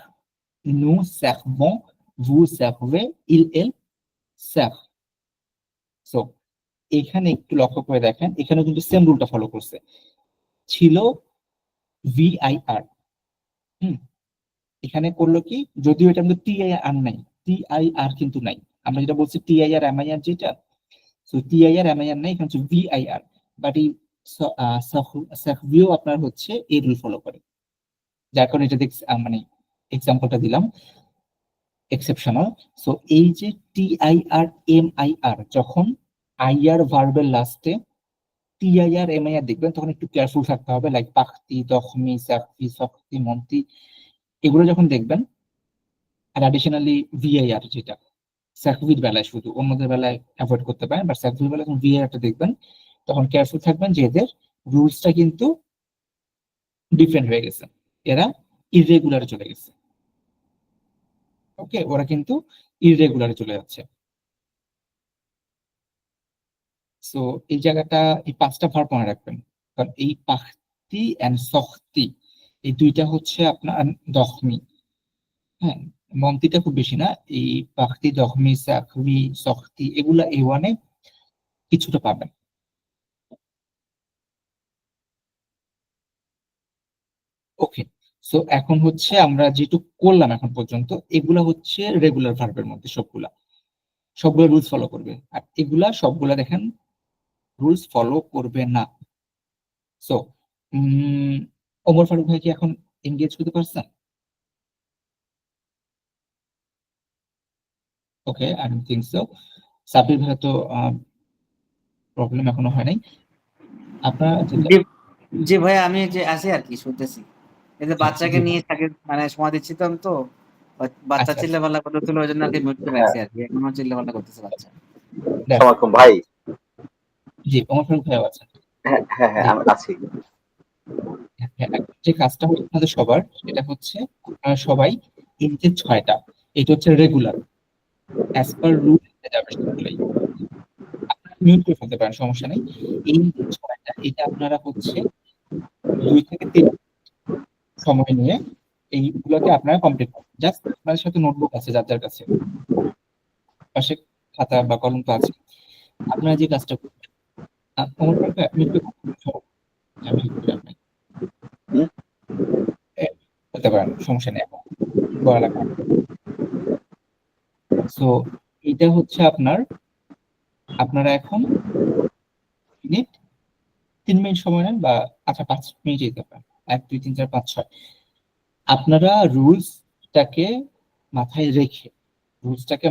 nous servons, vous servez, il elle serve। So এখানে একটু লক্ষ্য করে দেখেন, এখানে কিন্তু সেম রুলটা ফলো করছে, ছিল ভিআইআর, হুম, এখানে করলো কি, যদিও এটা কিন্তু টি আই আর নাই, টি আই আর কিন্তু নাই, আমরা যেটা বলছি T I R M I R, যেটা so T I R M I R নাই, এখানে হচ্ছে ভিআইআর, বাট এই সার্ভিও আপনার হচ্ছে এই রুল ফলো করে, যার কারণে এটা দেখছি মানে এক্সাম্পলটা দিলাম এক্সেপশনাল। সো এই যে TIR MIR, যখন আইআর ভার্বের লাস্টে TIR MIR দেখবেন তখন একটু কেয়ারফুল থাকতে হবে, লাইক পাখতি, দখমি, সাকতি, সক্তি, মন্তি, এগুলো যখন দেখবেন। আর অ্যাডিশনালি VIR, যেটা সাকভির বেলায়, শুধু অন্যদের বেলায় অ্যাভয়েড করতে পারেন, বাট সাকভির বেলায় যখন VIRটা দেখবেন তখন কেয়ারফুল থাকবেন যে এদের রুলসটা কিন্তু ডিফারেন্ট হয়ে গেছে, এরা ইররেগুলারে চলে গেছে। ওকে, ওরা কিন্তু ইররেগুলারে চলে যাচ্ছে। সো এই জায়গাটা, এই পাঁচটা ভার্ব মনে রাখবেন, কারণ এই পাখতি এন্ড সখতি এই দুইটা হচ্ছে আপনার দখমি। হ্যাঁ, মন্তিটা খুব বেশি না, এই পাখতি, দখমি, সাকভি, সখতি এগুলা A1-এ কিছুটা পাবেন। ওকে, সো এখন হচ্ছে আমরা যেটুকু করলাম এখন পর্যন্ত, এগুলা হচ্ছে রেগুলার ভার্বের মধ্যে সবগুলা সবগুলো রুলস ফলো করবে, আর এগুলা সবগুলা দেখেন রুলস ফলো করবে না। সো ওমর ফারুক ভাই কি এখন এনগেজ করতে পারছেন? Okay, I don't think so. Sabir ভাই তো প্রবলেম এখনো হয় নাই। আপনারা যেটা, জি জি ভাই, আমি যে আছি আর কি, শুনতেছি। এই যে আচ্ছা, বাচ্চাকে জি ভাই, নিয়ে থাকে, মানে সময় দিচ্ছি তো আমি, তো বাচ্চা আচ্ছা আচ্ছা, চিল্লাপাল্লা করতেছিল, ওই জন্য আর কি মিউট করে হ্যাঁ, রাখছি আর কি। এখনো চিল্লাপাল্লা করতেছে বাচ্চা। দ্যাটস সালামালাইকুম ভাই। জি, ওমর ফারুক ভাইও আছেন। হ্যাঁ হ্যাঁ হ্যাঁ, জি, আমি আছি। হ্যাঁ, যে কাজটা হচ্ছে আপনাদের সবার, সেটা হচ্ছে আপনারা সবাই এই যে ছয়টা, এটা হচ্ছে রেগুলার অ্যাজ পার রুল যাবে সবগুলোই। আপনারা মিউট করে ফেলতে পারেন, সমস্যা নেই। এই যে ছয়টা, এটা আপনারা হচ্ছে 2 থেকে 3 সময় নিয়ে এইগুলোকে আপনারা কমপ্লিট করেন। জাস্ট আপনাদের সাথে নোটবুক আছে যার যার কাছে, পাশে খাতা বা কলম তো আছে, আপনারা যে কাজটা করবেন, আমার মিউট করে আমি হেল্প করি আপনাকে, হুম? করতে পারেন, সমস্যা নেই, এখন বলা লাগবে না। সো এটা হচ্ছে আপনারা এখন মিনিট 3 মিনিট সময় নেন, বা আচ্ছা 5 মিনিট দিতে পারেন, 1 2 3 4 5 6। আপনারা রুলসটাকে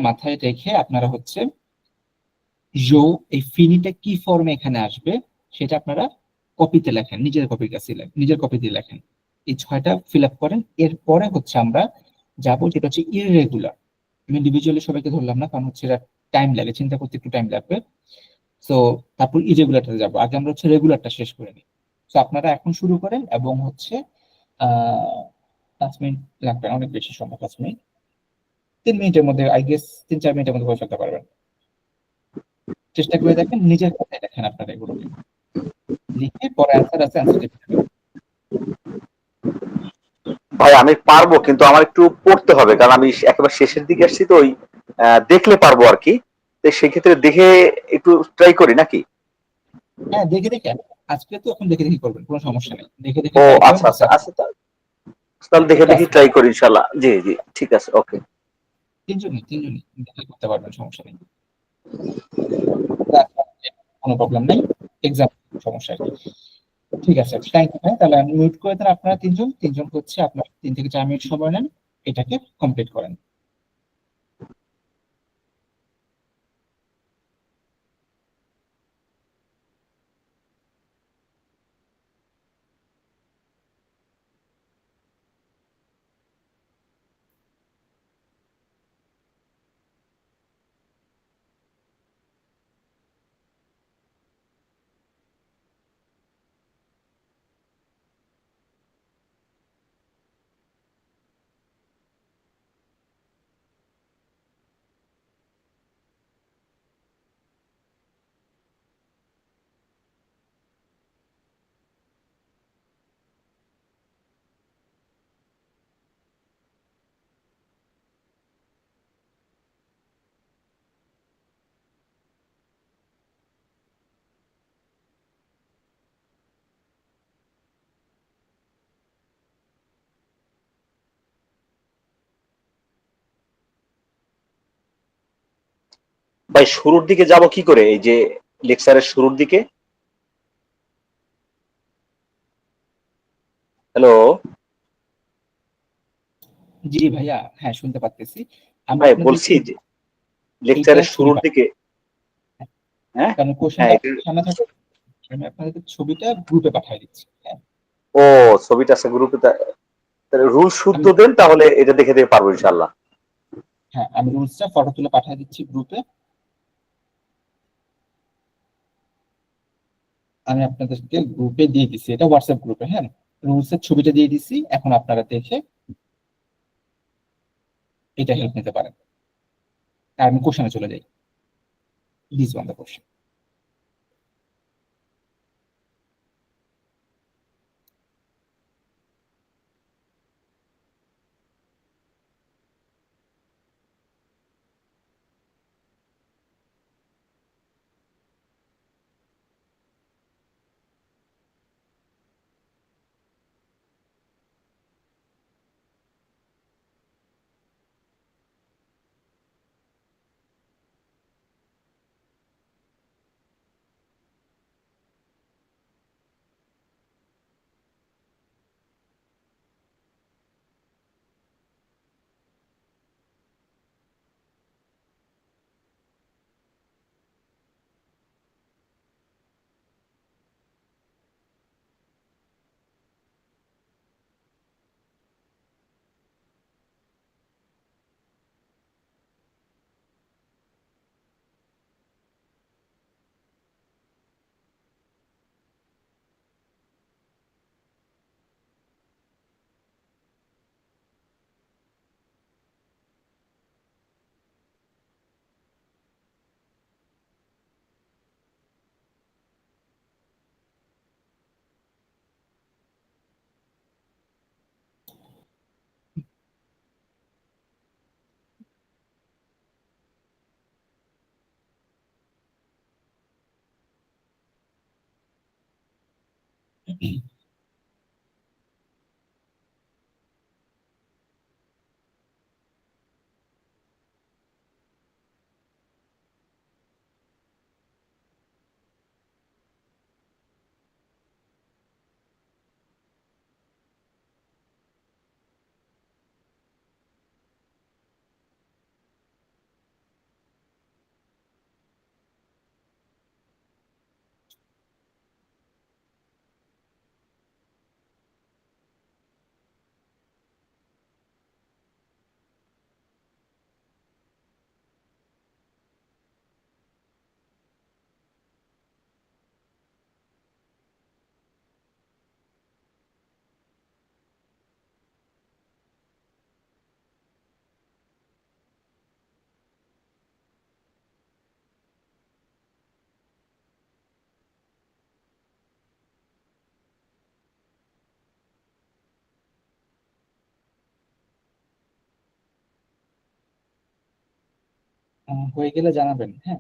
মাথায় রেখে আপনারা হচ্ছে জো, এই ফিনিটা কি ফর্মে এখানে আসবে সেটা আপনারা কপিতে লেখেন, নিজের কপিতে লেখেন, এই ছয়টা ফিল আপ করেন। এরপরে হচ্ছে আমরা যাবো যেটা হচ্ছে ইররেগুলার। আমি ইন্ডিভিজুয়ালি সবাইকে ধরলাম না, কারণ হচ্ছে এটা টাইম লাগে, চিন্তা করতে একটু টাইম লাগবে। তো তারপর ইরেগুলারটা যাবো, আগে আমরা হচ্ছে রেগুলারটা শেষ করে নিই। তো আপনারা এখন শুরু করেন, এবং হচ্ছে 5 মিনিট লাগবে না, অনেক বেশি সময়, 5 মিনিট, 3 মিনিটের মধ্যে, আই গেস 3 4 মিনিটের মধ্যে করে ফেলতে পারবেন। চেষ্টা করে দেখেন, নিজের কথায় দেখেন, আপনারা এগুলোকে লিখে পরে অ্যান্সার আছে, অ্যান্সার লিখে। ভাই আমি পারবো, কিন্তু আমার একটু পড়তে হবে, কারণ আমি একেবারে শেষের দিকে আসছি তো, ওই দেখলে পারবো আর কি। তো সেক্ষেত্রে দেখে একটু ট্রাই করি নাকি? হ্যাঁ, দেখে দেখে, আজকে তো এখন দেখে দেখে করবেন, কোনো সমস্যা নেই, দেখে দেখে ও ট্রাই করেন, আচ্ছা আচ্ছা বুঝতে আচ্ছা, তাহলে দেখে দেখে আজকে ট্রাই করি ইনশাল্লাহ। জি জি, ঠিক আছে, ওকে। তিনজনই দেখে করতে পারবেন, সমস্যা নেই, কোনো প্রবলেম নেই, এক্সাম সমস্যা আর কি। ঠিক আছে, থ্যাংক ইউ ভাই, তাহলে আমি মিউট করে দেন। আপনারা তিনজন হচ্ছে আপনার 3 থেকে 4 মিনিট সময় নেন, এটাকে কমপ্লিট করেন। ভাই শুরুর দিকে যাব কি করে, এই যে লেকচারের শুরুর দিকে? হ্যালো? জি ভাইয়া, হ্যাঁ শুনতে পারতেছি। আমি ভাই বলছি আপনাদেরকে যে এইটা লেকচারের ছবি শুরুর দিকে, হ্যাঁ কারণ হ্যাঁ কোশ্চেনটা সামনে থাকে, আমি আপনাদেরকে ছবিটা গ্রুপে পাঠিয়ে দিচ্ছি। হ্যাঁ, ও ছবিটা আছে গ্রুপে, রুল শুদ্ধ আমি দেন তাহলে এটা দেখে দেখে পারবো ইনশাল্লাহ। হ্যাঁ আমি রুলসটা ফটো তুলে পাঠিয়ে দিচ্ছি গ্রুপে। আমি আপনাদেরকে গ্রুপে দিয়ে দিচ্ছি, এটা হোয়াটসঅ্যাপ গ্রুপে। হ্যাঁ, রুলস এর ছবিটা দিয়ে দিচ্ছি, এখন আপনারা দেখে এটা হেল্প নিতে পারেন। আর আমি কোশ্চেনে চলে যাই, দিস ওয়ান দ্য কোশ্চেন। হয়ে গেলে জানাবেন। হ্যাঁ,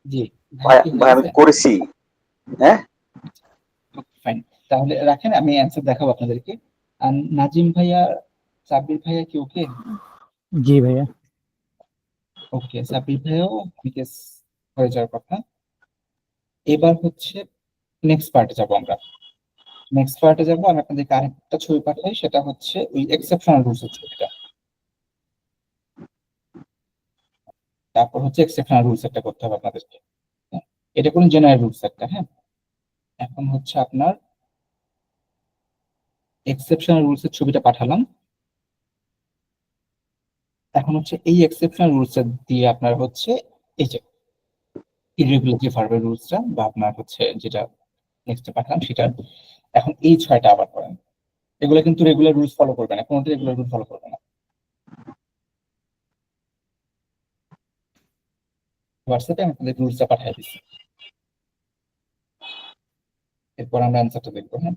জি, ভাই ভাইয়া কি হয়ে ভাই আমি গেছে? করেছি। হ্যাঁ, ফাইন, তাহলে রাখেন, আমি অ্যান্সার দেখাবো আপনাদেরকে। আর নাজিম ভাইয়া, সাব্বির ভাইয়া কি ওকে? জি ভাইয়া। ওকে, সাব্বির ভাইয়াও গেস হয়ে যাওয়ার কথা। এবার হচ্ছে নেক্সট পার্টে যাব আমরা। নেক্সট পার্টে যাব, আমি আপনাদেরকে আরেকটা ছবি পাঠাই, সেটা হচ্ছে ওই এক্সেপশনাল রুলস এর ছবিটা। তারপর হচ্ছে এক্সেপশনাল রুলস একটা করতে হবে আপনাদেরকে। হ্যাঁ, এটা কোন জেনারেল রুলস একটা। হ্যাঁ, এখন হচ্ছে আপনার এক্সেপশনাল রুলস এর ছবিটা পাঠালাম। এখন হচ্ছে এই এক্সেপশনাল রুলস দিয়ে আপনার হচ্ছে এই যে ইররেগুলার যে ভার্বের রুলসটা, বা আপনার হচ্ছে যেটা নেক্সট পাঠালাম সেটা, এখন এই ছয়টা আবার করেন। এগুলো কিন্তু রেগুলার রুলস ফলো করবে না, কোনোটা রেগুলার রুল ফলো করবে না। হোয়াটসঅ্যাপে আমি আপনাদের রুলসটা পাঠিয়ে দিচ্ছি, এরপর আমরা অ্যান্সারটা দেখবো। হ্যাঁ,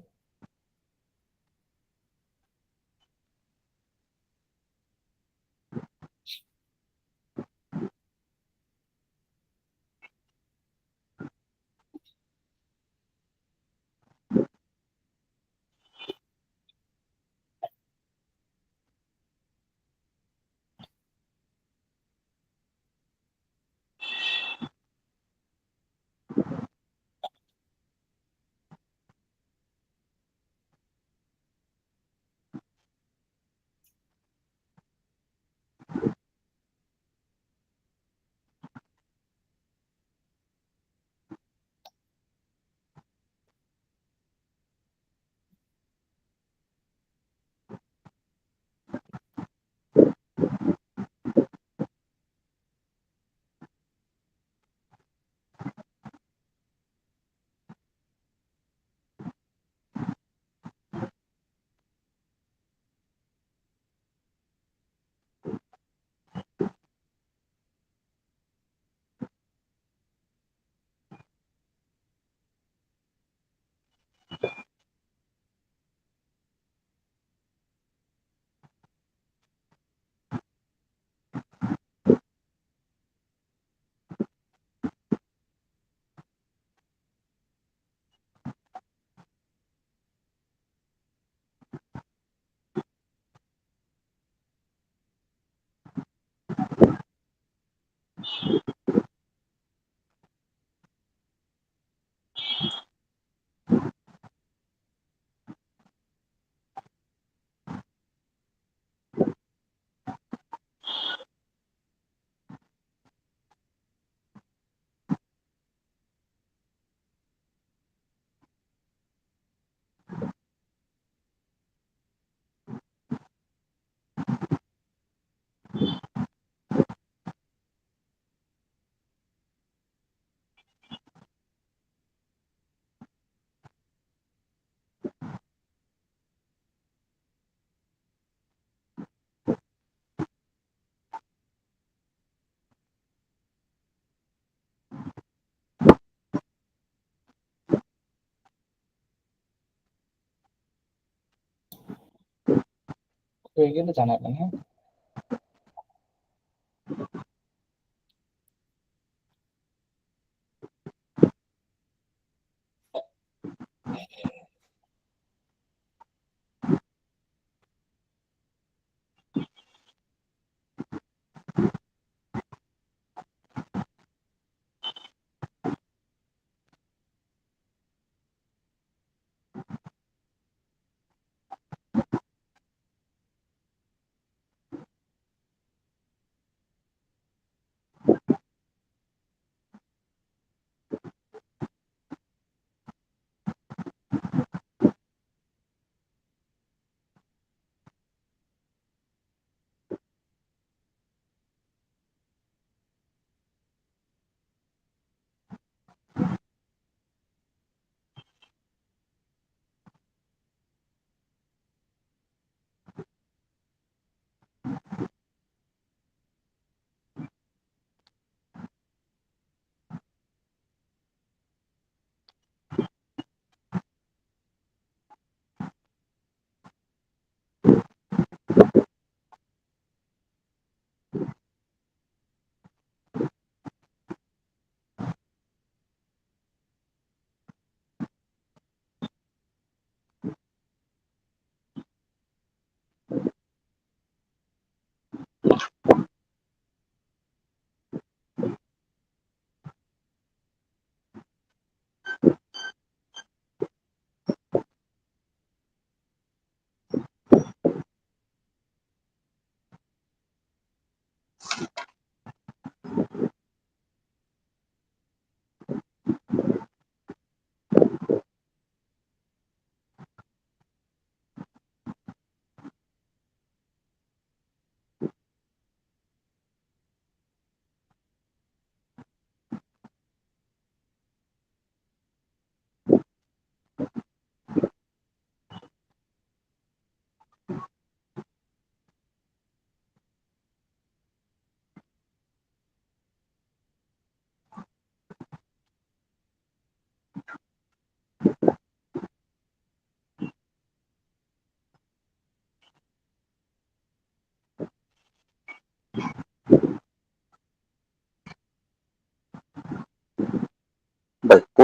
হয়ে গেলে জানাবেন। হ্যাঁ,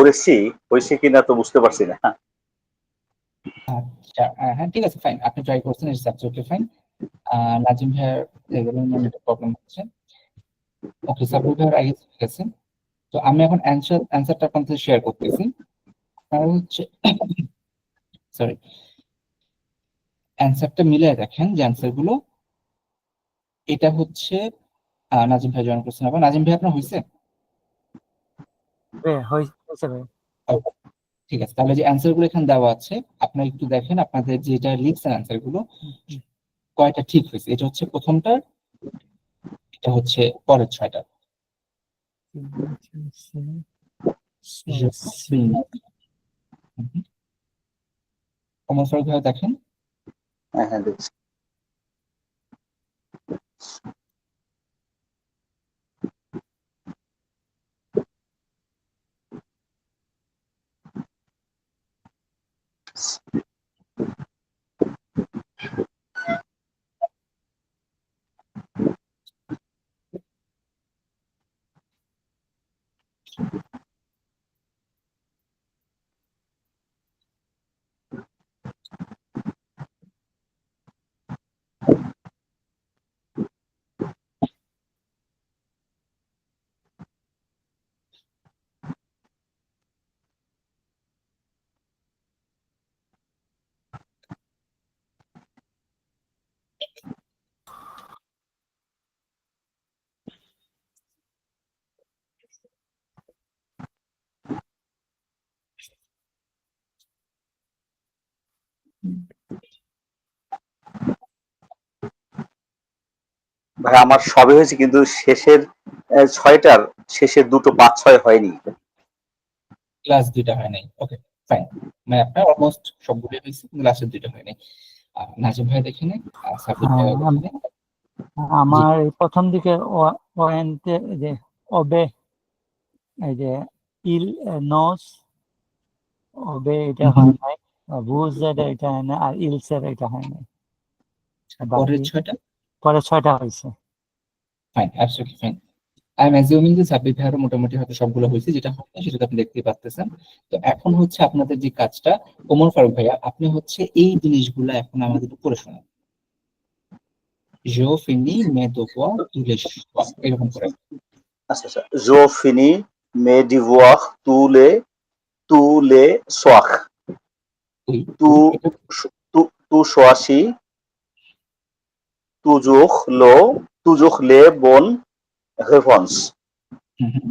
করেছি, হয়েছে কিনা তো বুঝতে পারছি না। আচ্ছা, হ্যাঁ ঠিক আছে, ফাইন, আপনি ট্রাই করছেন, ইটস অ্যাবসলিউটলি ফাইন। নাজিম ভাইয়ের লেভেলের মধ্যে একটা প্রবলেম হচ্ছে। ওকে, সাব্বির ভাইয়ের আগে ঠিক আছে। তো আমি এখন অ্যান্সারটা আপনাদের শেয়ার করতেছি। আপনারা হচ্ছে সরি, অ্যান্সারটা মিলিয়ে দেখেন যে অ্যান্সার গুলো, এটা হচ্ছে নাজিম ভাই জয়েন করছেন আবার। নাজিম ভাই আপনার হয়েছে? হয়েছে ভাই। Okay, ঠিক আছে, তাহলে যে অ্যান্সার গুলো এখানে দেওয়া আছে আপনারা একটু দেখেন, আপনাদের যেটা লিখছেন অ্যান্সার গুলো কয়টা ঠিক হয়েছে। এটা হচ্ছে প্রথমটা, এটা হচ্ছে পরের ছয়টা। ওমর ফারুক ভাই দেখেন। হ্যাঁ হ্যাঁ দেখছি। ভাই আমার সবই হয়েছে, কিন্তু শেষের ছয়টার শেষের দুটো 5-6 হয়নি। ক্লাস দুইটা হয় নাই, ওকে ফাইন। মানে আপনার অলমোস্ট সবগুলো হয়েছে, কিন্তু লাস্টের দুইটা হয় নাই। নাজিম ভাই দেখে নেই, সাব্বির ভাই দেখে নেই। জি, আমার এই প্রথম দিকে ওয়েন্টে যে ওবে, এই যে ইল নস ওবে, এটা হয় নাই। বুঝের এটা হয় না, আর ইলসের এটা হয় নাই। পরের বাকি ছয়টা পরে 6টা হয়েছে। Fine, absolutely fine. I am assuming যে সাব্বির ভাইয়েরও মোটামুটি হয়তো সবগুলো হয়েছে, যেটা হয় না সেটা তো আপনি দেখতেই পাচ্ছেন। তো এখন হচ্ছে আপনাদের যে কাজটা, ওমর ফারুক ভাইয়া আপনি হচ্ছে এই জিনিসগুলো এখন আমাদের উপরে শোনান। জো ফিনি মে দোপোয়া তুলে শোয়া, এরকম করে। আচ্ছা আচ্ছা, জো ফিনি মে ডিভোয়াহ তু লে সোয়াখ, ওই তু ওই এটা। তু তু সোয়াশি, তুজুখ তুজুখ লে বন রেফন্স, হুম হুম,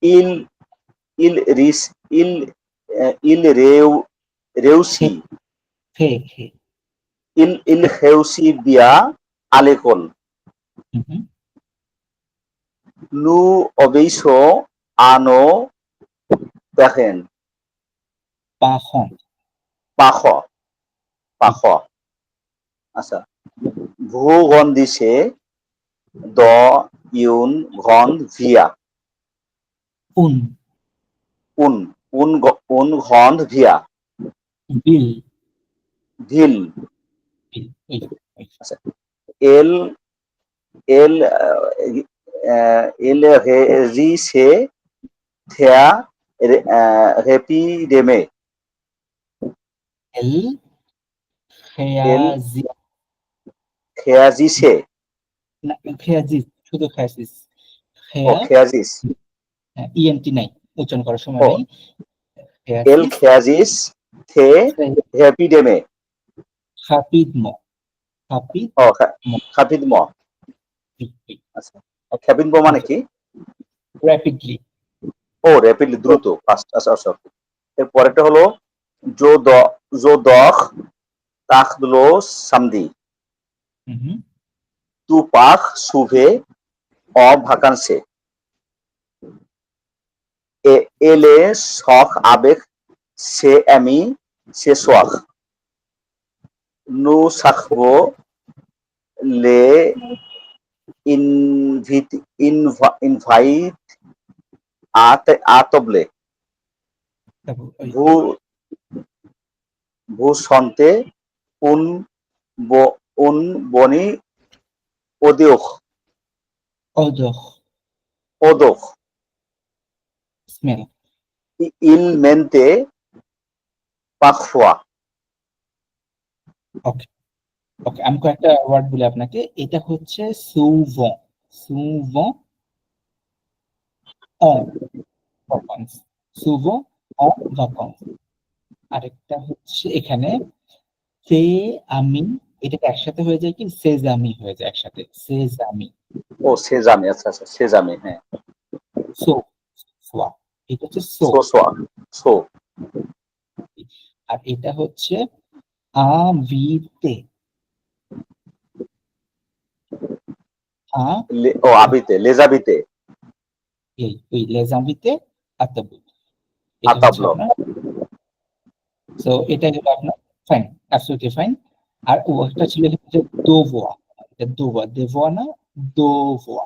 ইল ইল রিস ইল ইল রেউসি, খে খে খে। ইল হেউসি বিয়া আলেকল, হুম হুম, নু অবেইসো আনো দেখেন পাখন। পাখ পাখ। আচ্ছা, ভূগন্ধিসে দ ইউন ঘন ভিয়া, উন উন উন ঘন ভিয়া বিল ভিল। বিল, ওই ওই। আচ্ছা, এল এল এল রি সে থেয়া রেপিডেমে, এল এল খেয়াজি, খেয়াজিসে, না খেয়াজিস, শুধু খেয়াজিস। ও খেয়া, খেয়াজিস, ইএনটি নাই, উচ্চারণ করার সময় ও নাই। এল খেয়াজিস, খেয়াজিস থে রেপিডেমে, হাপিদমো, হাপিদ ও খাপিদ ম। আচ্ছা, খাপিদ ম মানে কি? র্যাপিডলি। ও র্যাপিডলি, দ্রুত, ফাস্ট। আচ্ছা আচ্ছা, এর পরেরটা হলো জো দখ তাখদলো সামদি, তু পাখ সুভে অ ভাকানসে, এলে শখ আবেগ সে আমি সে সোয়াখ, নু সাখবো লে ইনভিট ইনভাইট আতবলে, ভূ ভূসন্তে উন উন বনি ওদেখ অদখ, ওদখ, স্মেল। ইল মেন্তে পাখফোয়া। ওকে ওকে, আমি কয়েকটা ওয়ার্ড বলি আপনাকে। এটা হচ্ছে সুভন, সুভন অন ভাকান্স, সুভন অন ভাকান্স। আরেকটা হচ্ছে এখানে সে আমি, এটাকে একসাথে হয়ে যায় কি সেজামি হয়ে যায় একসাথে, সেজামি। ও সেজামি, আচ্ছা আচ্ছা সেজামি, হ্যাঁ। সো সোয়া, এটা হচ্ছে সো। সোসোয়া, সো। আর এটা হচ্ছে আভিতে, আ ও আবিতে, লেজাবিতে, এই ওই লেজামিতে আতাবু, এটা হচ্ছে আতাবলো। আপনার। সো এটা হলো আপনার ফাইন, অ্যাবসলিউটলি ফাইন। আর ও একটা ছিল হচ্ছে দোভোয়া, এটা দোভোয়া, দেভোয়া না, দোভোয়া।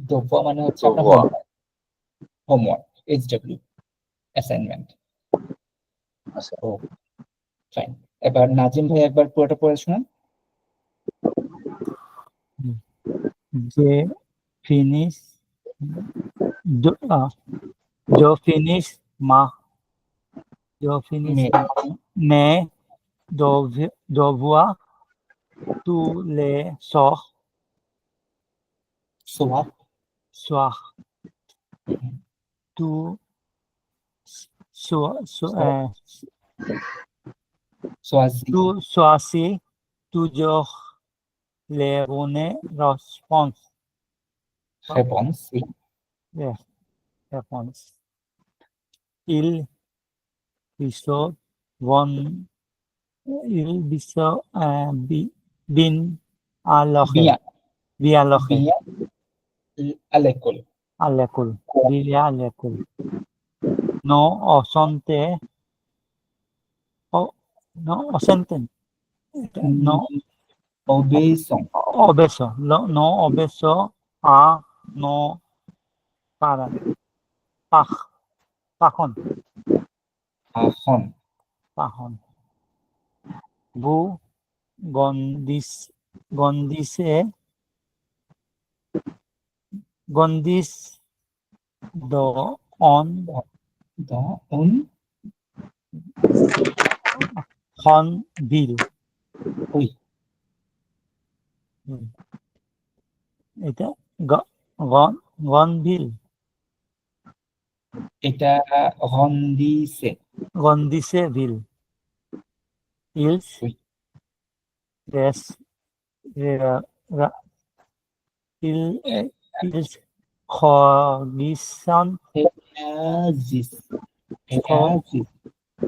দোভোয়া মানে হচ্ছে আপনার সোভোয়া। Homework, homework, HW, assignment. আচ্ছা। ও ফাইন। এবার নাজিম ভাই একবার পুরোটা পড়ে শোনান। যে ফিনিশ जो फिनिश मा जो finish Mais mais devoir tous les soit soirs tout so, so, choisi tout choisis toujours les bonnes réponses. réponse, oui. Yes, réponses. Il reçoit von il reçoit bin Bien, bien bien à l'école. à l'école, bien à l'école. Non ausente, non ausente, non Obéissant, obeso, non obeso a no para, pajon, ahon, pajon. Vous gondise, do on dans une hornbill. oui, এটা hornbill, এটা rendissait, gondise bill. Ils oui, res, ra- ra- ils choisissent réagis, réagis,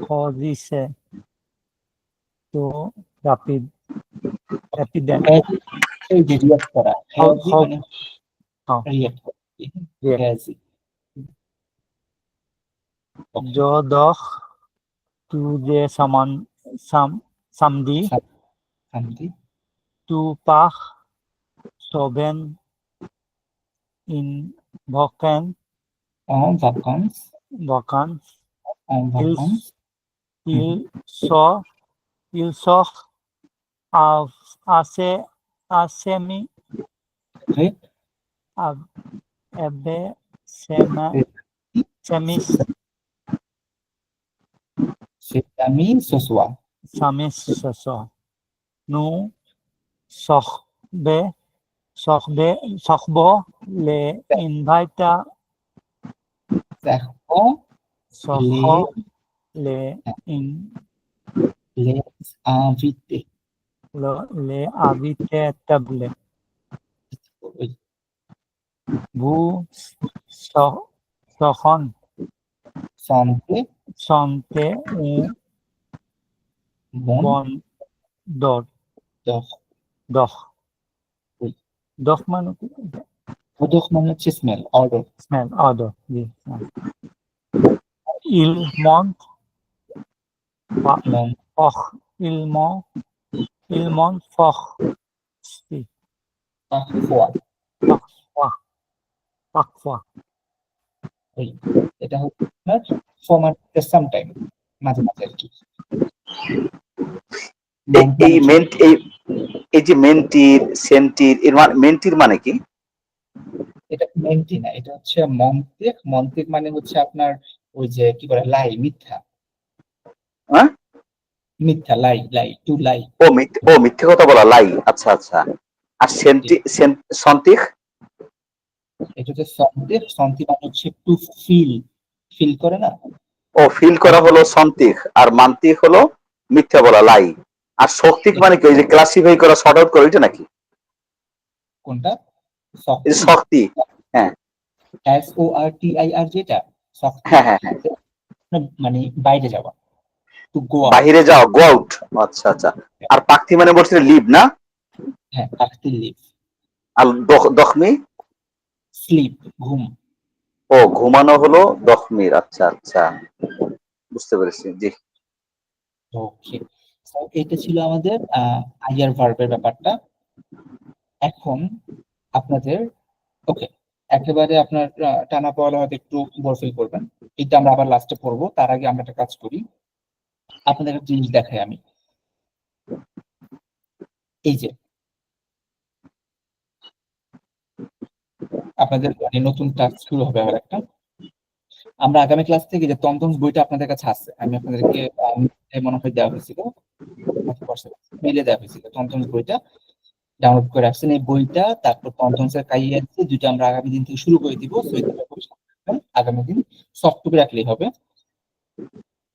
choisissent to rapid এই যে react করা, réagis how মানে react করা, Yeah. réagis, okay, जो दोख तुझे samedi samedi, tu pars soben in en vacances, vacances. en vacances, Il sort assez mi après, ebe semis c'est amis ce soir, samis ce soir. Nous sorbe les invita servons sorbo les in les invités, les invités table. oui, Vous sorons santé, santé ou bon, bon dor dor, dor oui, dor মানে odor মানে হচ্ছে smell, odor, smell odor. Yes. Il monte non, fort. Il monte fort. Si, parfois, parfois. oui, এটা হচ্ছে আপনার for মানে sometime, মাঝে মাঝে আর কি। এই এই যে মেন্টির সেন্টির এর মেন্টির মানে কি? এটা মেন্টি না, এটা হচ্ছে মন্তিক। মন্তিক মানে হচ্ছে আপনার ওই যে কি বলে লাই, মিথ্যা। হ্যাঁ? মিথ্যা, লাই, লাই, টু লাই। মিথ্যে কথা বলা, লাই। আচ্ছা আচ্ছা। আর সন্তিক? এটা হচ্ছে সন্দেহ। সন্তি মানে হচ্ছে টু ফিল, ফিল করে না। ফিল করা হলো সন্তিক, আর মান্তিক হলো মিথ্যা বলা, লাই। আর শক্তিক মানে কি, ওই যে ক্লাসিফাই করা, সর্ট আউট করা, ওইটা নাকি? কোনটা? এই যে শক্তি, শক্তি। হ্যাঁ SORTIR, যেটা শক্তি হ্যাঁ হ্যাঁ হ্যাঁ। মানে বাইরে যাওয়া, টু গো আউট। বাহিরে যাও, গো আউট। আচ্ছা আচ্ছা। আর পাখি মানে বলছিল লিভ না? হ্যাঁ, পাখতি লিভ। আর দখমি? স্লিপ, ঘুম। ঘুমানো হলো দখমির। আচ্ছা আচ্ছা, বুঝতে পেরেছি, জি। ওকে, এটা ছিল আমাদের আইয়ার ভার্বের ব্যাপারটা। এখন আপনাদের, ওকে, একেবারে আপনার টানা পড়া হয়তো একটু বোর ফিল করবেন, এটা আমরা আবার লাস্টে পড়বো। তার আগে আমরা একটা কাজ করি, আপনাদের একটা জিনিস দেখাই আমি। এই যে আপনাদের মানে নতুন টাস্ক শুরু হবে আবার একটা। আমরা আগামী ক্লাস থেকে যে তন্তন বইটা আপনাদের কাছে আছে, আমি আপনাদেরকে মনে হয় দেওয়া হয়েছিল, মেলে দেওয়া হয়েছিল তন্তন বইটা, ডাউনলোড করে রাখছেন এই বইটা। তারপর তন্তন্সের কাইয়ে আছে দুইটা, আমরা আগামী দিন থেকে শুরু করে দিব। সো এই দুটো বই আগামী দিন সফট কপি রাখলেই হবে।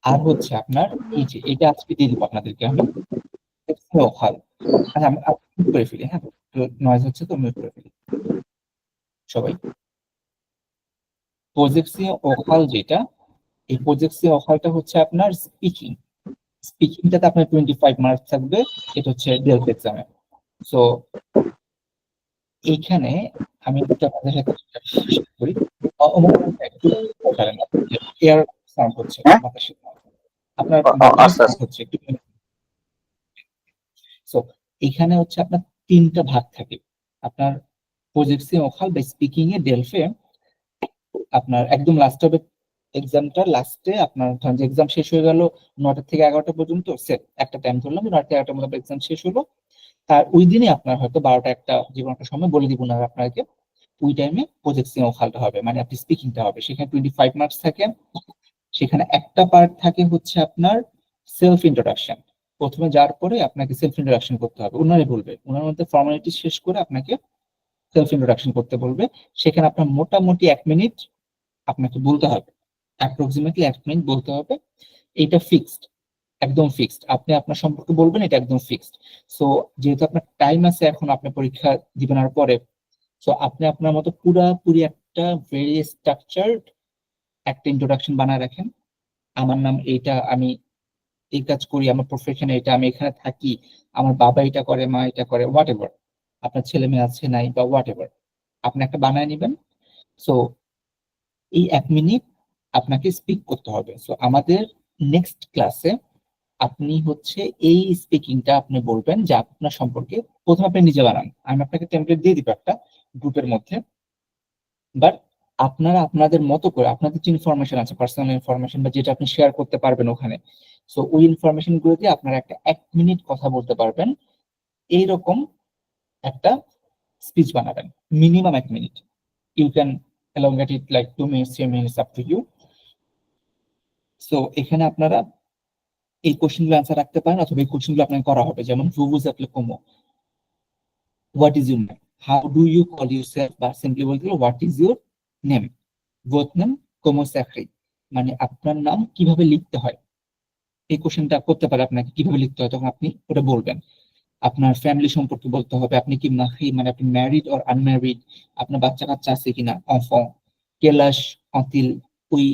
আর হচ্ছে আপনার এই যে এটা আজকে দিয়ে দিব আপনাদেরকে আমি, ওখাল। আচ্ছা আমি মিউট করে ফেলি, হ্যাঁ, নয়েজ হচ্ছে তো মিউট করে ফেলি সবাই। প্রজেক্সিও ওখাল যেটা, এই প্রজেক্সিও ওখালটা হচ্ছে আপনার স্পিকিং। স্পিকিংটাতে আপনার 25 মার্কস থাকবে, এটা হচ্ছে ডেলফ এক্সামে। সো এইখানে আমি একটু আপনাদের সাথে share করি। একটু এয়ার সাউন্ড হচ্ছে হ্যাঁ, বাতাসে, আপনার ব্যাকগ্রাউন্ড আচ্ছা সাউন্ড আচ্ছা। হচ্ছে একটু। সো এখানে হচ্ছে আপনার তিনটা ভাগ থাকে আপনার প্রজেক্টসে ওখাল বা স্পিকিং এ ডেলফে। আপনার একদম লাস্ট হবে এক্সামটা, লাস্টে আপনার ধরেন যে এক্সাম শেষ হয়ে গেল 9টা থেকে 11টা পর্যন্ত, সেট একটা টাইম ধরলাম 9টা থেকে 11টার মধ্যে এক্সাম শেষ হলো। তার ওই দিনে আপনার হয়তো 12টা একটা যে কোনো একটা সময় বলে দিব না আপনাকে, ওই টাইমে প্রজেক্টসিং ওখালটা হবে, মানে আপনি স্পিকিংটা হবে। সেখানে 25 মার্কস থাকে। সেখানে একটা পার্ট থাকে হচ্ছে আপনার সেলফ ইন্ট্রোডাকশন। প্রথমে যাওয়ার পরে আপনাকে সেলফ ইন্ট্রোডাকশন করতে হবে, ওনারাই বলবে, ওনার মধ্যে ফর্মালিটি শেষ করে আপনাকে সেলফ ইন্ট্রোডাকশন করতে বলবে। সেখানে আপনার মোটামুটি 1 মিনিট আপনাকে বলতে হবে, অ্যাপ্রক্সিমেটলি 1 মিনিট বলতে হবে। এইটা ফিক্সড, একদম ফিক্সড। আপনি আপনার সম্পর্কে বলবেন, এটা একদম ফিক্সড। সো যেহেতু আপনার টাইম আছে, এখন আপনি পরীক্ষা দিবেন আর পরে, সো আপনি আপনার মতো পুরাপুরি একটা ভেরি স্ট্রাকচার্ড একটা ইন্ট্রোডাকশন বানায় রাখেন। আমার নাম এইটা, আমি এই কাজ করি, আমার প্রফেশন এটা, আমি এখানে থাকি, আমার বাবা এটা করে, মা এটা করে, হোয়াট এভার, আপনার ছেলে মেয়ে আছে নাই বা হোয়াট এভার, আপনি একটা বানায় নিবেন। সো এই 1 মিনিট আপনাকে স্পিক করতে হবে। সো আমাদের নেক্সট ক্লাসে আপনি হচ্ছে এই স্পিকিংটা আপনি বলবেন যে আপনার সম্পর্কে। প্রথমে আপনি নিজে বানান, আমি আপনাকে টেমপ্লেট দিয়ে দিব একটা গ্রুপের মধ্যে, বাট আপনারা আপনাদের মতো করে আপনাদের যে ইনফরমেশন আছে, পার্সোনাল ইনফরমেশন বা যেটা আপনি শেয়ার করতে পারবেন ওখানে, সো ওই ইনফরমেশন গুলো দিয়ে আপনারা একটা 1 মিনিট কথা বলতে পারবেন, এইরকম একটা স্পিচ বানাবেন। Minimum 1 minute, you can elongate it like 2 minutes, 3 minutes, up to you. So এখানে আপনারা এই কোশ্চেনগুলো অ্যান্সার রাখতে পারেন, অথবা এই কোশ্চেনগুলো আপনাকে করা হবে, যেমন vuvuz atle como, what is your name, how do you call yourself, বা সিম্পলি বলতে গেলে হোয়াট ইজ ইউর নেম, ভোট নেম como se escribe, মানে আপনার নাম কিভাবে লিখতে হয়। এই কোশ্চেনটা করতে পারে আপনাকে কিভাবে লিখতে হয়, তখন আপনি ওটা বলবেন। আপনার ফ্যামিলি সম্পর্কে বলতে হবে, আপনি কি মাহি মানে আপনি ম্যারিড অর আনম্যারিড, আপনার বাচ্চা কাচ্চা আছে কিনা, enfant, quel âge ont-ils, ওই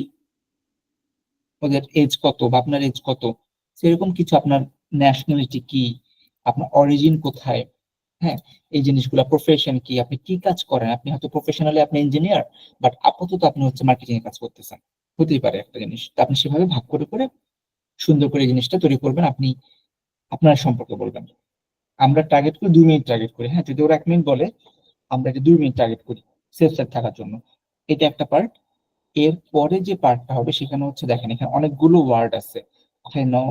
ওদের এজ কত বা আপনার এজ কত, সেরকম কিছু। আপনার ন্যাশনালিটি কি, আপনার অরিজিন কোথায়, হ্যাঁ, এই জিনিসগুলো। প্রফেশন কি, আপনি কি কাজ করেন, আপনি হয়তো প্রফেশনালি আপনি ইঞ্জিনিয়ার, বাট আপাতত আপনি হচ্ছে মার্কেটিং এ কাজ করতেছেন, হতেই পারে একটা জিনিস। তো আপনি সেভাবে ভাগ করে করে সুন্দর করে এই জিনিসটা তৈরি করবেন। আপনি আপনার সম্পর্কে বলবেন। আমরা টার্গেট করি 2 মিনিট টার্গেট করি, হ্যাঁ, যদি ওরা 1 মিনিট বলে আমরা এটা 2 মিনিট টার্গেট করি সেফ সাইড থাকার জন্য। এটা একটা পার্ট। এর পরে যে পার্টটা হবে সেখানে হচ্ছে দেখেন এখানে অনেকগুলো ওয়ার্ড আছে, ফেনো,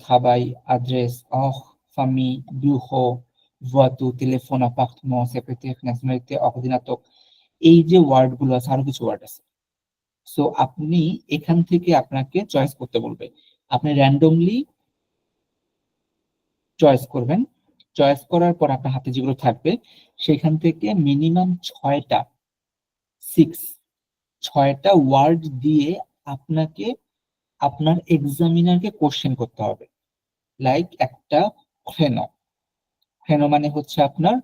থাবাই, অ্যাড্রেস, অহ, ফামি, দুহো, voiture, téléphone, appartement, secrétaire, nationalité, ordinateur, এই যে ওয়ার্ড গুলো আছে আরো কিছু ওয়ার্ড আছে। সো আপনি এখান থেকে আপনাকে চয়েস করতে বলবে, আপনি র্যান্ডমলি চয়েস করবেন। চয়েস করার পর আপনার হাতে যেগুলো থাকবে সেখান থেকে মিনিমাম 6টা ওয়ার্ড দিয়ে আপনাকে আপনার এক্সামিনারকে কোশ্চেন করতে হবে। লাইক একটা ফেনো, ফেনো মানে হচ্ছে আপনার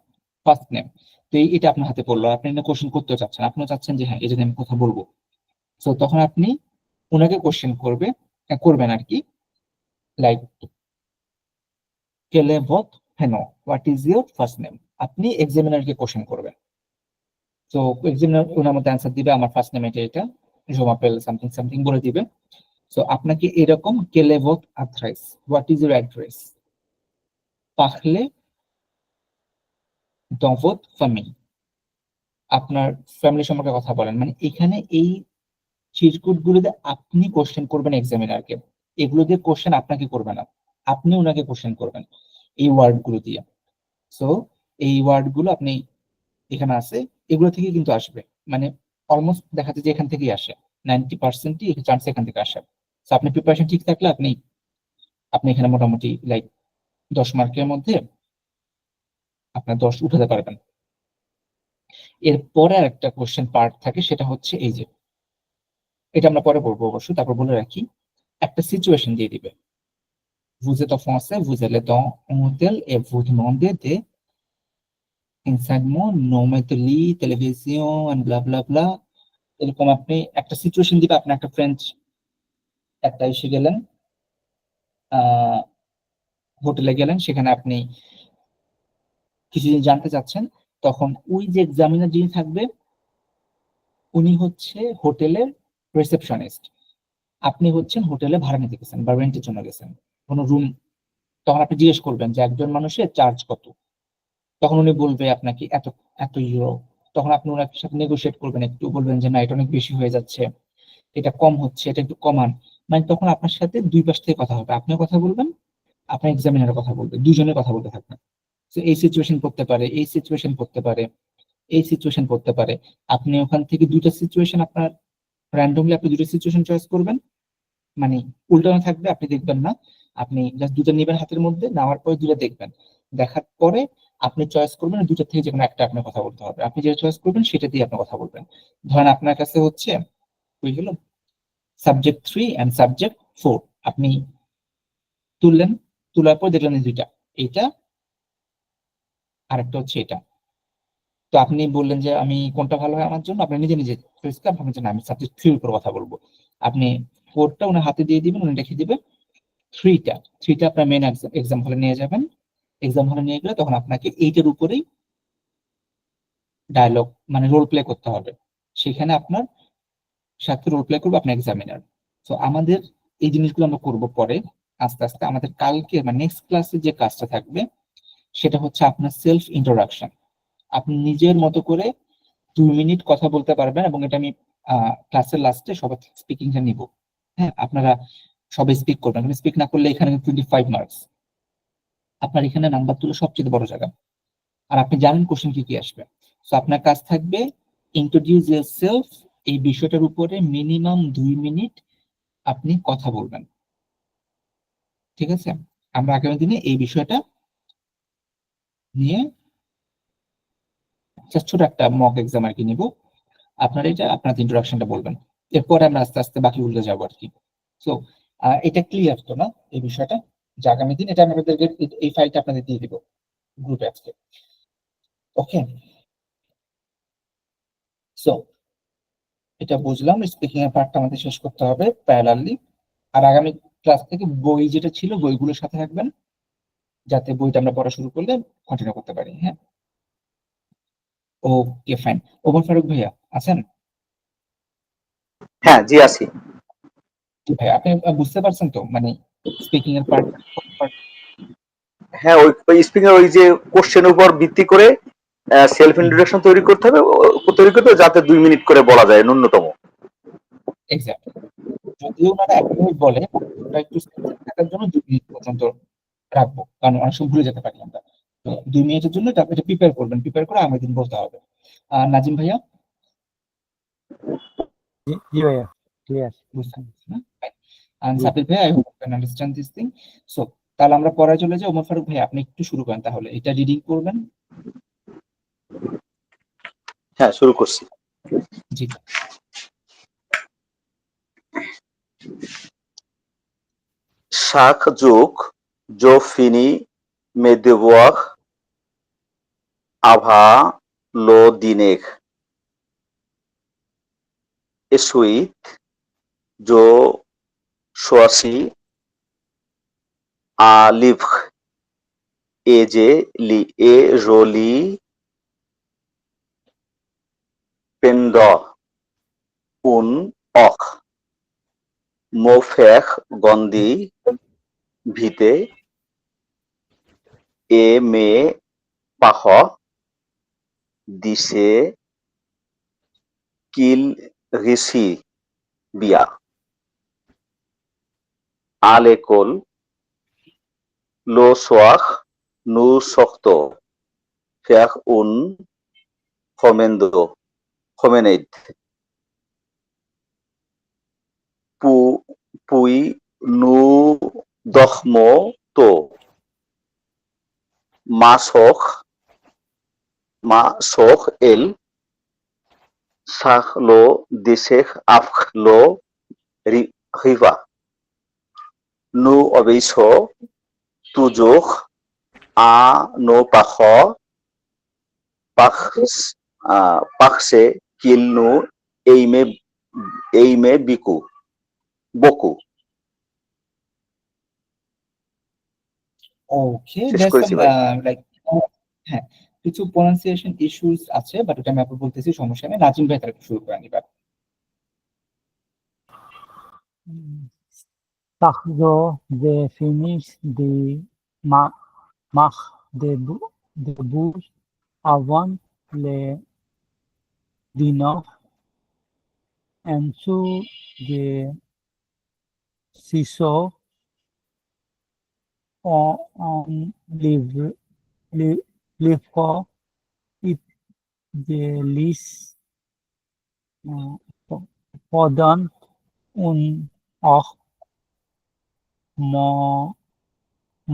ফার্স্ট নেম। তো এটা আপনার হাতে পড়লো, আপনি কোশ্চেন করতে চাচ্ছেন, আপনিও চাচ্ছেন যে হ্যাঁ এই জন্য আমি কথা বলবো। তো তখন আপনি ওনাকে কোশ্চেন করবেন আর কি, লাইক কেলে ভোট ফেনো, what is your first name. আপনি এক্সামিনারকে কোশ্চেন করবেন। তো এক্সামিনার ওনার মধ্যে অ্যান্সার দিবে, আমার ফার্স্ট নেম এটা জোমাপেল সামথিং সামথিং বলে দিবে। সো আপনাকে এরকম কেলে ভোট আথরাইস, হোয়াট ইজ ইউর অ্যাড্রেস, পাখলে দভোত ফামি, আপনার ফ্যামিলি সম্পর্কে কথা বলেন। মানে এখানে এই চিরকুট গুলোতে আপনি কোশ্চেন করবেন এক্সামিনারকে, এগুলো দিয়ে কোশ্চেন আপনাকে করবে না, আপনি ওনাকে কোশ্চেন করবেন এই ওয়ার্ড গুলো দিয়ে। সো এই ওয়ার্ড গুলো আপনি এখানে আছে, এগুলো থেকে কিন্তু আসবে, মানে অলমোস্ট দেখা যায় যে এখান থেকেই আসে, 90%ই চান্স এখান থেকে আসে। তো আপনি প্রিপারেশন ঠিক থাকলে আপনি আপনি এখানে মোটামুটি লাইক 10 মার্কের মধ্যে আপনার 10 উঠাতে পারবেন। এরপরে একটা কোশ্চেন পার্ট থাকে, সেটা হচ্ছে এই যে, এটা আমরা পরে পড়বো অবশ্যই, তারপর বলে রাখি একটা সিচুয়েশন দিয়ে দিবে। Vous êtes en français, vous allez dans un hôtel et vous demandez des renseignements, nommer de lit, télévision, and bla bla bla. এরকম আপনি একটা সিচুয়েশন দিবে, আপনি একটা ফ্রেঞ্চ একটা এসে গেলেন, হোটেলে গেলেন, সেখানে আপনি কিছু জিনিস জানতে চাচ্ছেন। তখন ওই যে এক্সামিনার যিনি থাকবে উনি হচ্ছে হোটেলের রিসেপশনিস্ট, আপনি হচ্ছেন হোটেলে ভাড়া নিতে গেছেন বা রেন্টের জন্য গেছেন কোনো রুম। তখন আপনি জিজ্ঞেস করবেন যে একজন মানুষের চার্জ কত, তখন উনি বলবে আপনাকে এত এত ইউরো। তখন আপনি ওনার সাথে নেগোশিয়েট করবেন, একটু বলবেন যে না এটা অনেক বেশি হয়ে যাচ্ছে, এটা কম হচ্ছে, এটা একটু কমান। মানে তখন আপনার সাথে দুই পাশ থেকে কথা হবে, আপনিও কথা বলবেন, আপনার এক্সামিনারও কথা বলবে, দুজনের কথা বলতে থাকবেন। তো এই সিচুয়েশন পড়তে পারে, এই সিচুয়েশন পড়তে পারে, এই সিচুয়েশন পড়তে পারে। আপনি ওখান থেকে দুটো সিচুয়েশন আপনার র্যান্ডমলি আপনি দুটো সিচুয়েশন চয়েস করবেন, মানে উল্টানো থাকবে, আপনি দেখবেন না, আপনি জাস্ট দুটো নেবেন হাতের মধ্যে, নেওয়ার পরে দুটো দেখবেন, দেখার পরে আপনি চয়েস করবেন, দুটো থেকে যে কোনো একটা আপনার কথা বলতে হবে, আপনি যেটা চয়েস করবেন সেটা দিয়ে আপনি কথা বলবেন। ধরেন আপনার কাছে হচ্ছে ওই হলো সাবজেক্ট 3 এন্ড সাবজেক্ট 4, আপনি তুললেন, তোলার পর দেখলেন এই দুইটা, এইটা আর একটা হচ্ছে এটা। তো আপনি বললেন যে আমি কোনটা ভালো হয় আমার জন্য, আপনি নিজে নিজে চয়েস করেন, ভাবেন যে না আমি সাবজেক্ট 3 উপর কথা বলবো। আপনি 4টা ওনার হাতে দিয়ে দিবেন, উনি লিখে দিবে 3টা আপনার মেইন এক্সাম হলে নিয়ে যাবেন। এক্সাম হলে নিয়ে গেলে তখন আপনাকে এইটার উপরেই ডায়লগ মানে রোল প্লে করতে হবে, সেখানে আপনার সাথে রোল প্লে করবে আপনার এক্সামিনার। তো আমাদের এই জিনিসগুলো আমরা করব পরে আস্তে আস্তে। আমাদের কালকে মানে নেক্সট ক্লাসে যে কাজটা থাকবে সেটা হচ্ছে আপনার সেলফ ইন্ট্রোডাকশন। আপনি নিজের মতো করে 2 মিনিট কথা বলতে পারবেন, এবং এটা আমি ক্লাসের লাস্টে সবার স্পিকিংটা নিব। হ্যাঁ, আপনারা সবাই স্পিক করবেন, আপনি স্পিক না করলে এখানে 25 মার্কস, আপনার এখানে নাম্বার তুলে সবচেয়ে বড় জায়গা। আর আপনি জানেন কোশ্চেন কি কি আসবে। তো আপনার কাজ থাকবে ইন্ট্রোডিউস ইয়োরসেলফ, এই বিষয়টার উপরে মিনিমাম 2 মিনিট আপনি কথা বলবেন। ঠিক আছে, আমরা আগামী দিনে এই বিষয়টা নিয়ে ছোট একটা মক এক্সাম আর কি নিব। আপনার এটা আপনার ইন্ট্রোডাকশনটা বলবেন, এরপরে আমরা আস্তে আস্তে বাকি উল্টে যাবো আর কি। তো এটা ক্লিয়ার তো না এই বিষয়টা, যে আগামী দিন এটা আমাদের এই ফাইলটা আপনাদের দিয়ে দিব গ্রুপে আজকে। ওকে, সো এটা বুঝলাম, স্পিকিং এর পার্টটা আমাদের শেষ করতে হবে প্যারালালি। আর আগামী ক্লাস থেকে বই যেটা ছিল বইগুলোর সাথে রাখবেন, যাতে বইটা আমরা পড়া শুরু করলে কন্টিনিউ করতে পারি। হ্যাঁ, ওকে ফাইন। ওমর ফারুক ভাইয়া আছেন? হ্যাঁ জি আছি। জি ভাই, আপনি বুঝতে পারছেন তো মানে স্পিকিং এর পার্ট? হ্যাঁ ওই স্পিকিং ওই যে কোশ্চেনের উপর ভিত্তি করে সেলফ ইন্ট্রোডাকশন তৈরি করতে হবে, তৈরি করতে হবে যাতে 2 মিনিট করে বলা যায় ন্যূনতম। এক্স্যাক্টলি, যদিও ওনারা 1 মিনিট বলে, আমরা একটু সেন্সিটিভ থাকার জন্য 2 মিনিট পর্যন্ত রাখবো, কারণ অনেক সময় ভুলে যেতে পারি আমরা। তো 2 মিনিটের জন্য এটা প্রিপেয়ার করবেন, প্রিপেয়ার করে আগামী দিন বলতে হবে। নাজিম ভাইয়া জি জি ভাইয়া, ক্লিয়ার। বুঝতে পারছি না? And জি। সাবির ভাই, I hope you can understand this thing. So, তাহলে আমরা পড়ায় চলে যাই। ওমর ফারুক ভাই, আপনি একটু শুরু করেন তাহলে। এটা রিডিং করবেন। হ্যাঁ, শুরু করছি। জি। Chaque jour, je finis mes devoirs avant le dîner. Ensuite, je choisis un livre et je lis pendant une heure. Me faire grandir vite et mes parents disaient qu'il réussit bien à l'école. Le soir, nous sortons faire une promenade. Puis nous dormons tôt. Ma sœur, elle, sort le dessert après le repas. Nous obéissons toujours à nos parents parce qu'ils nous aimaient beaucoup. ওকে, শেষ that's করেছি ভাই। Like, হ্যাঁ, কিছু pronunciation issues আছে, but ওটা আমি আপনাকে বলতেছি, সমস্যা নেই। নাজিম ভাই তাহলে শুরু করেন এবার। Tajo de finish marque debut avant le dîner. Ensuite, de ciseaux on livre it de liste pendant une heure.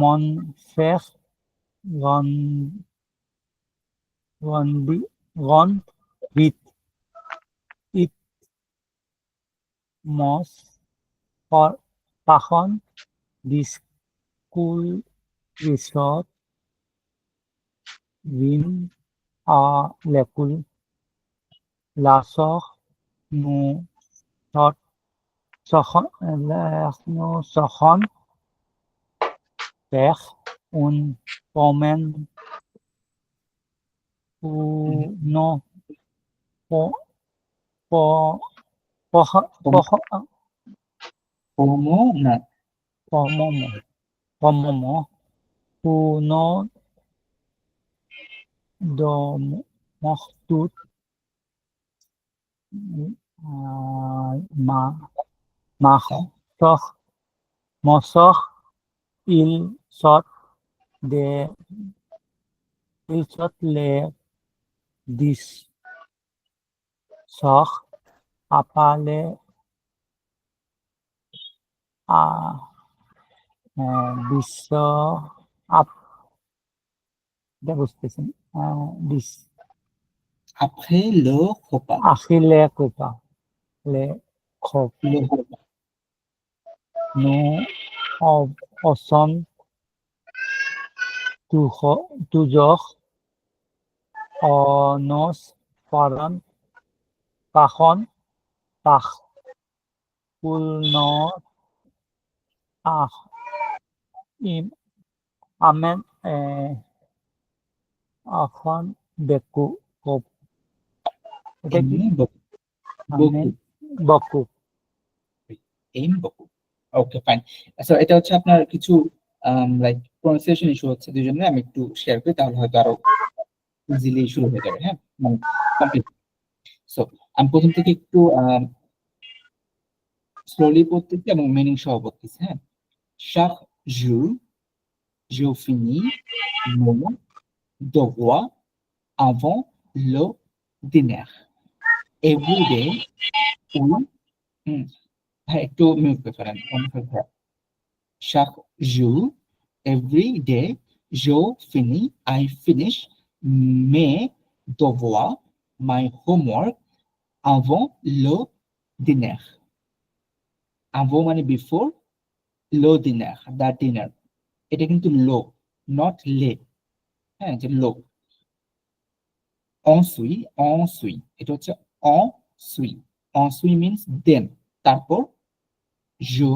Mon frère grandit it most parents this school resort win a l'école. La sœur nous sorons faire une promenade pour nos pour pour ওমো না, pour nos domestos ma sœur il sort les 10 sort appelé à 10 up এটা বুঝতেছি না। 10 après le repas, achille copa le cop le repas. nous sommes toujours nos parents par pour nos amen এখন বেকু কপ এটা কি Aime beaucoup, আমেন বকু aime beaucoup. Okay, fine. So এটা হচ্ছে আপনার কিছু লাইক প্রনাউন্সিয়েশন ইস্যু হচ্ছে দুজনে, আমি একটু শেয়ার করি, তাহলে হয়তো আরো ইজিলি শুরু হয়ে যাবে। হ্যাঁ, মানে কমপ্লিট। সো আমি প্রথম থেকে একটু স্লোলি পড়তেছি এবং মিনিং সহ পড়তেছি। হ্যাঁ, chaque jour je finis mon devoir avant le dîner. Every day we হ্যাঁ একটু মিউট করে ফেলেন অন্য কেউ ঘোরা। Chaque jour, every day, I finish mes devoirs, my homework avant le dîner. Avant মানে before, le dîner, the dinner. এটা কিন্তু লো, not le. হ্যাঁ, যে লো। Ensuite, এটা হচ্ছে ensuite means then. তারপর je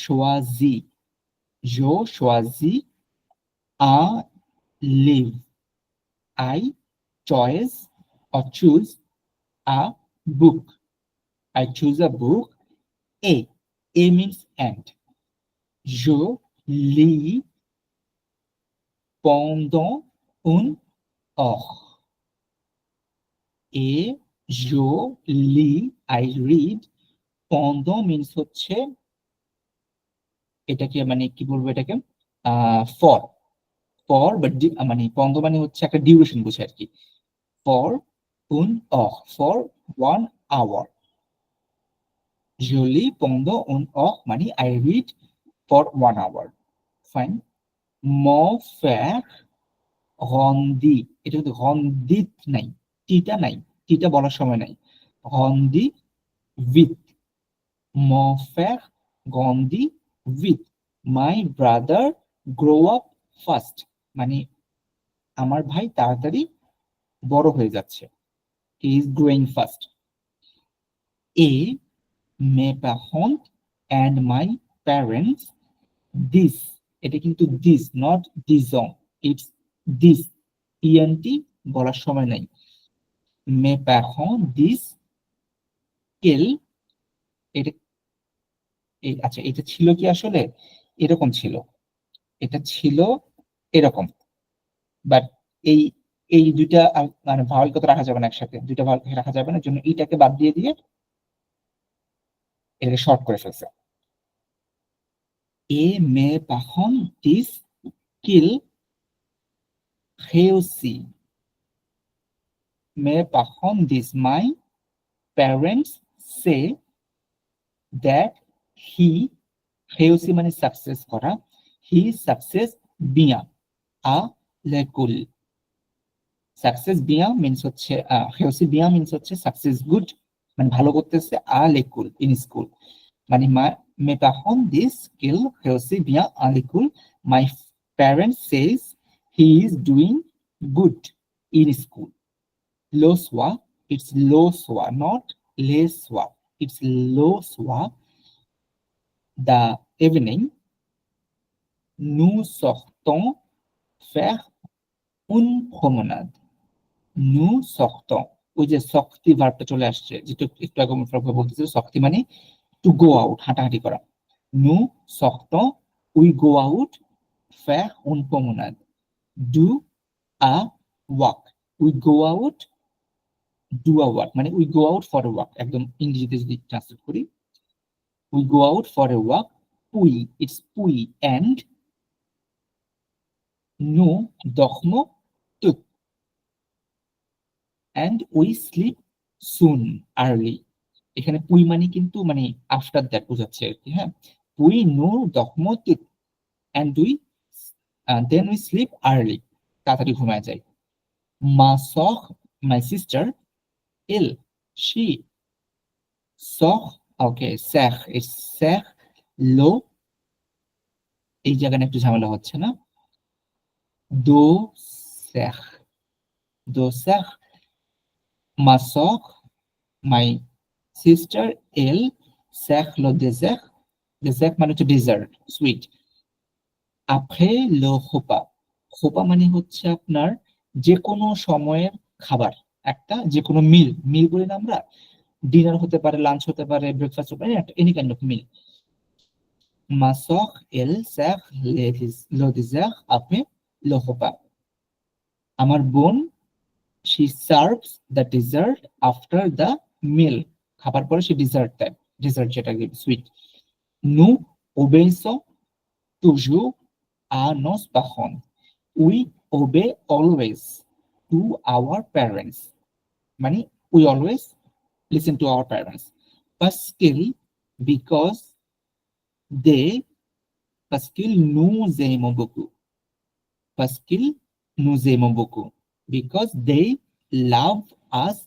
choisis a livre. I choose a book. I choose a book. A means and. Je lis pendant une heure. Je lis, I read. Pendant means হচ্ছে এটাকে মানে কি বলবো এটাকে ফর বাট মানে পন্দ মানে হচ্ছে একটা ডিউরেশন বুঝে আর কি। For for 1 hour. Je lis pendant une heure মানে I read for 1 hour. Fine. Mon frère grandit. এটা কিন্তু grandit নাই, টিটা বলার সময় নাই। grandit vite. Mon frère grandit vite. My brother grow up fast. মানে আমার ভাই তাড়াতাড়ি বড় হয়ে যাচ্ছে। He is growing fast. Mes parents and my parents this. এটা কিন্তু this not dison. It's this. ENT বলার সময় নাই। Mes parents this kill. এটা আচ্ছা এটা ছিল কি আসলে এরকম ছিল, এটা ছিল এরকম, বাট এই দুইটা মানে ভাওয়াল কত রাখা যাবে না একসাথে, দুইটা ভাওয়াল রাখা যাবে না, জন্য এইটাকে বাদ দিয়ে এটাকে শর্ট করে ফেলছে। mes parents disent qu'ils réussissent. Mes parents disent my parents say that he réussit মানে সাকসেস করা, he success bien à l'école. Success bien means হচ্ছে réussit bien means হচ্ছে সাকসেস গুড মানে ভালো করতেছে, à l'école in school মানে mes parents disent qu'il réussit bien à l'école. My parents says he is doing good in school. Le soir, it's le soir, not les soir. It's le soir. The evening, nous sortons faire une promenade. Nous sortons. ওই যে শক্তি ভার্বটা চলে আসছে, যেটা একটু আগে বলতেছিল, শক্তি মানে to go out, হাঁটাহাঁটি করা। Nous sortons, we go out, faire une promenade, do a walk. We go out, do a walk মানে we go out for a walk, একদম ইংরেজিতে যদি ট্রান্সলেট করি, we go out for a walk. It's puis and nous dormons tôt and we sleep soon early. এখানে পুই মানে কিন্তু মানে আফটার দ্যাট বোঝাচ্ছে আর কি। হ্যাঁ, পুই নো দখমো তুত and then we sleep early, তাড়াতাড়ি ঘুমায় যায়। মা সখ my sister elle she সখ okay Sekh it's Sekh লো, এই জায়গায় একটু ঝামেলা হচ্ছে না, দো সেখ মা সখ my sister elle sert le dessert. Dessert মানে হচ্ছে dessert, sweet. après le repas. repas মানে হচ্ছে আপনার যে কোনো সময়ের খাবার, একটা যে কোনো মিল বলি না আমরা, ডিনার হতে পারে, লাঞ্চ হতে পারে, ব্রেকফাস্ট হতে পারে, any kind of meal. ma sœur elle sert le dessert après le repas. আমার বোন she serves the dessert after the meal. খাবার পরে সে ডিজার্ট দেয়, ডিজার্ট যেটা sweet. nous obéissons toujours à nos parents. We obey always to our parents. মানে we always listen to our parents. Parce qu'ils nous aiment beaucoup. Parce qu'ils nous aiment beaucoup. Because they love us.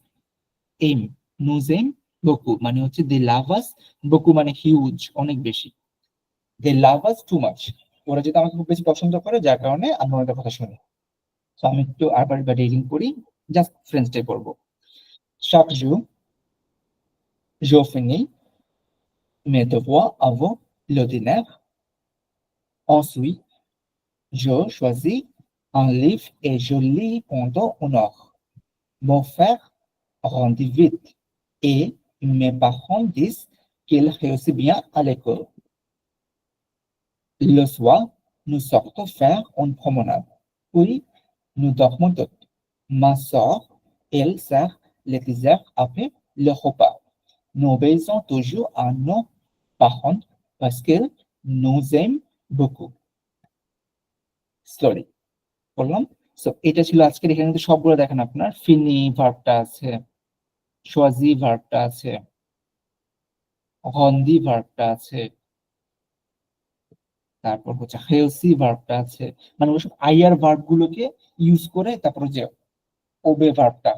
Aim. Nous aime beaucoup. মানে হচ্ছে they love us. beaucoup মানে huge, অনেক বেশি। They love us too much. ওরা যেটা আমাকে খুব বেশি পছন্দ করে, যার কারণে আমরা ওদের কথা শুনি। তো আমি একটু আবার রিডিং করি, জাস্ট ফ্রেন্ডসটাই পড়বো। Chaque jour, je finis mes devoirs avant le dîner. Ensuite, je choisis un livre et je lis pendant une heure. Mon frère rendit vite et mes parents disent qu'il réussit bien à l'école. Le soir, nous sortons faire une promenade. Puis, nous dormons toutes. Ma soeur, elle sert les desserts après le repas. Nous obéissons toujours à nos parents parce qu'ils nous aiment beaucoup. Slowly. বললাম। So এটা ছিল আজকের, এখানে কিন্তু সবগুলো দেখেন আপনার ফিনি ভার্বটা আছে, সোয়াজি ভার্বটা আছে, হন্দি ভার্বটা আছে, তারপর হচ্ছে হেলসি ভার্বটা আছে। মানে ওই সব আইআর ভার্ব গুলোকে ইউজ করে তারপর যে ওবে ভার্বটা,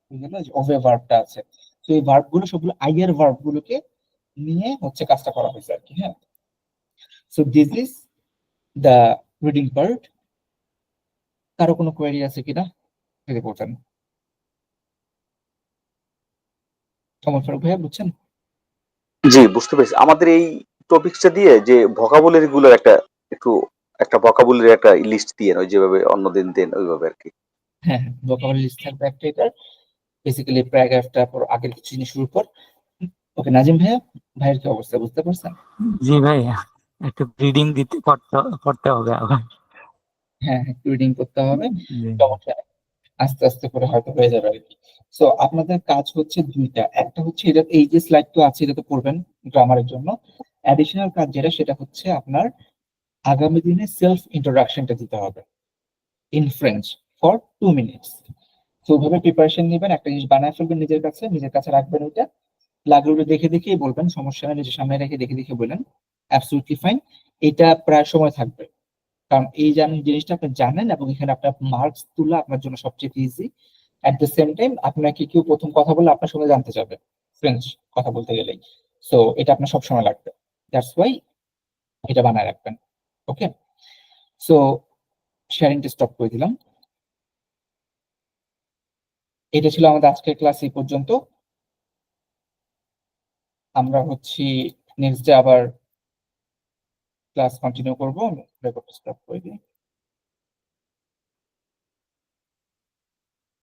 বুঝলেন না, যে ওবে ভার্বটা আছে। তো এই ভার্ব গুলো সবগুলো আইআর ভার্ব গুলোকে নিয়ে হচ্ছে কাজটা করা হয়েছে আর কি। হ্যাঁ, so this is the reading part. কারো কোনো কোয়েরি আছে কিনা যদি বলতেন। কমল ফারুক ভাইয়া বুঝছেন? জি, বুঝতে পেরেছি। আমাদের এই টপিকসটা দিয়ে যে ভোকাবুলারি গুলোর একটা ভোকাবুলারি একটা লিস্ট দিয়ে ওই যেভাবে অন্যদিন দেন ওইভাবে আর কি। হ্যাঁ, ভোকাবুলারি লিস্ট থাকবে একটা এটার, বেসিক্যালি প্যারাগ্রাফটা পর আগের কিছু জিনিস শুরু পর। ওকে, নাজিম ভাইয়া, ভাইয়ের কি অবস্থা বুঝতে পারছেন? জি ভাই, একটু রিডিং পড়তে হবে আবার। হ্যাঁ, রিডিং করতে হবে, জি। সমস্যা নেই। আস্তে আস্তে করে হয়তো হয়ে যাবে আর কি। সো আপনাদের কাজ হচ্ছে দুইটা, একটা হচ্ছে এটা, এই যে স্লাইড তো আছে এটা তো পড়বেন গ্রামারের জন্য। অ্যাডিশনাল কাজ যেটা, সেটা হচ্ছে আপনার আগামী দিনে সেলফ ইন্ট্রোডাকশনটা দিতে হবে ইন ফ্রেঞ্চ ফর 2 মিনিটস। তো ওইভাবে প্রিপারেশন নেবেন, একটা জিনিস বানায় ফেলবেন নিজের কাছে রাখবেন, ওইটা লাগলে ওটা দেখে দেখেই বলবেন, সমস্যা নেই, নিজের সামনে রেখে দেখে দেখে বললেন, অ্যাবসলিউটলি ফাইন। এটা প্রায় সময় থাকবে, কারণ এই জিনিসটা আপনি জানেন এবং এখানে আপনার মার্কস তোলা আপনার জন্য সবচেয়ে easy. At the same time আপনাকে কেউ প্রথম কথা বলে আপনার সঙ্গে জানতে যাবে ফ্রেঞ্চ কথা বলতে গেলেই। সো এটা আপনার সবসময় লাগবে, দ্যাটস ওয়াই এটা বানায় রাখবেন। ওকে, সো শেয়ারিংটা স্টপ করে দিলাম। এটা ছিল আমাদের আজকের ক্লাস এই পর্যন্ত। আমরা হচ্ছি নেক্সট ডে আবার ক্লাস কন্টিনিউ করবো। রেকর্ডটা স্টপ করে দিই।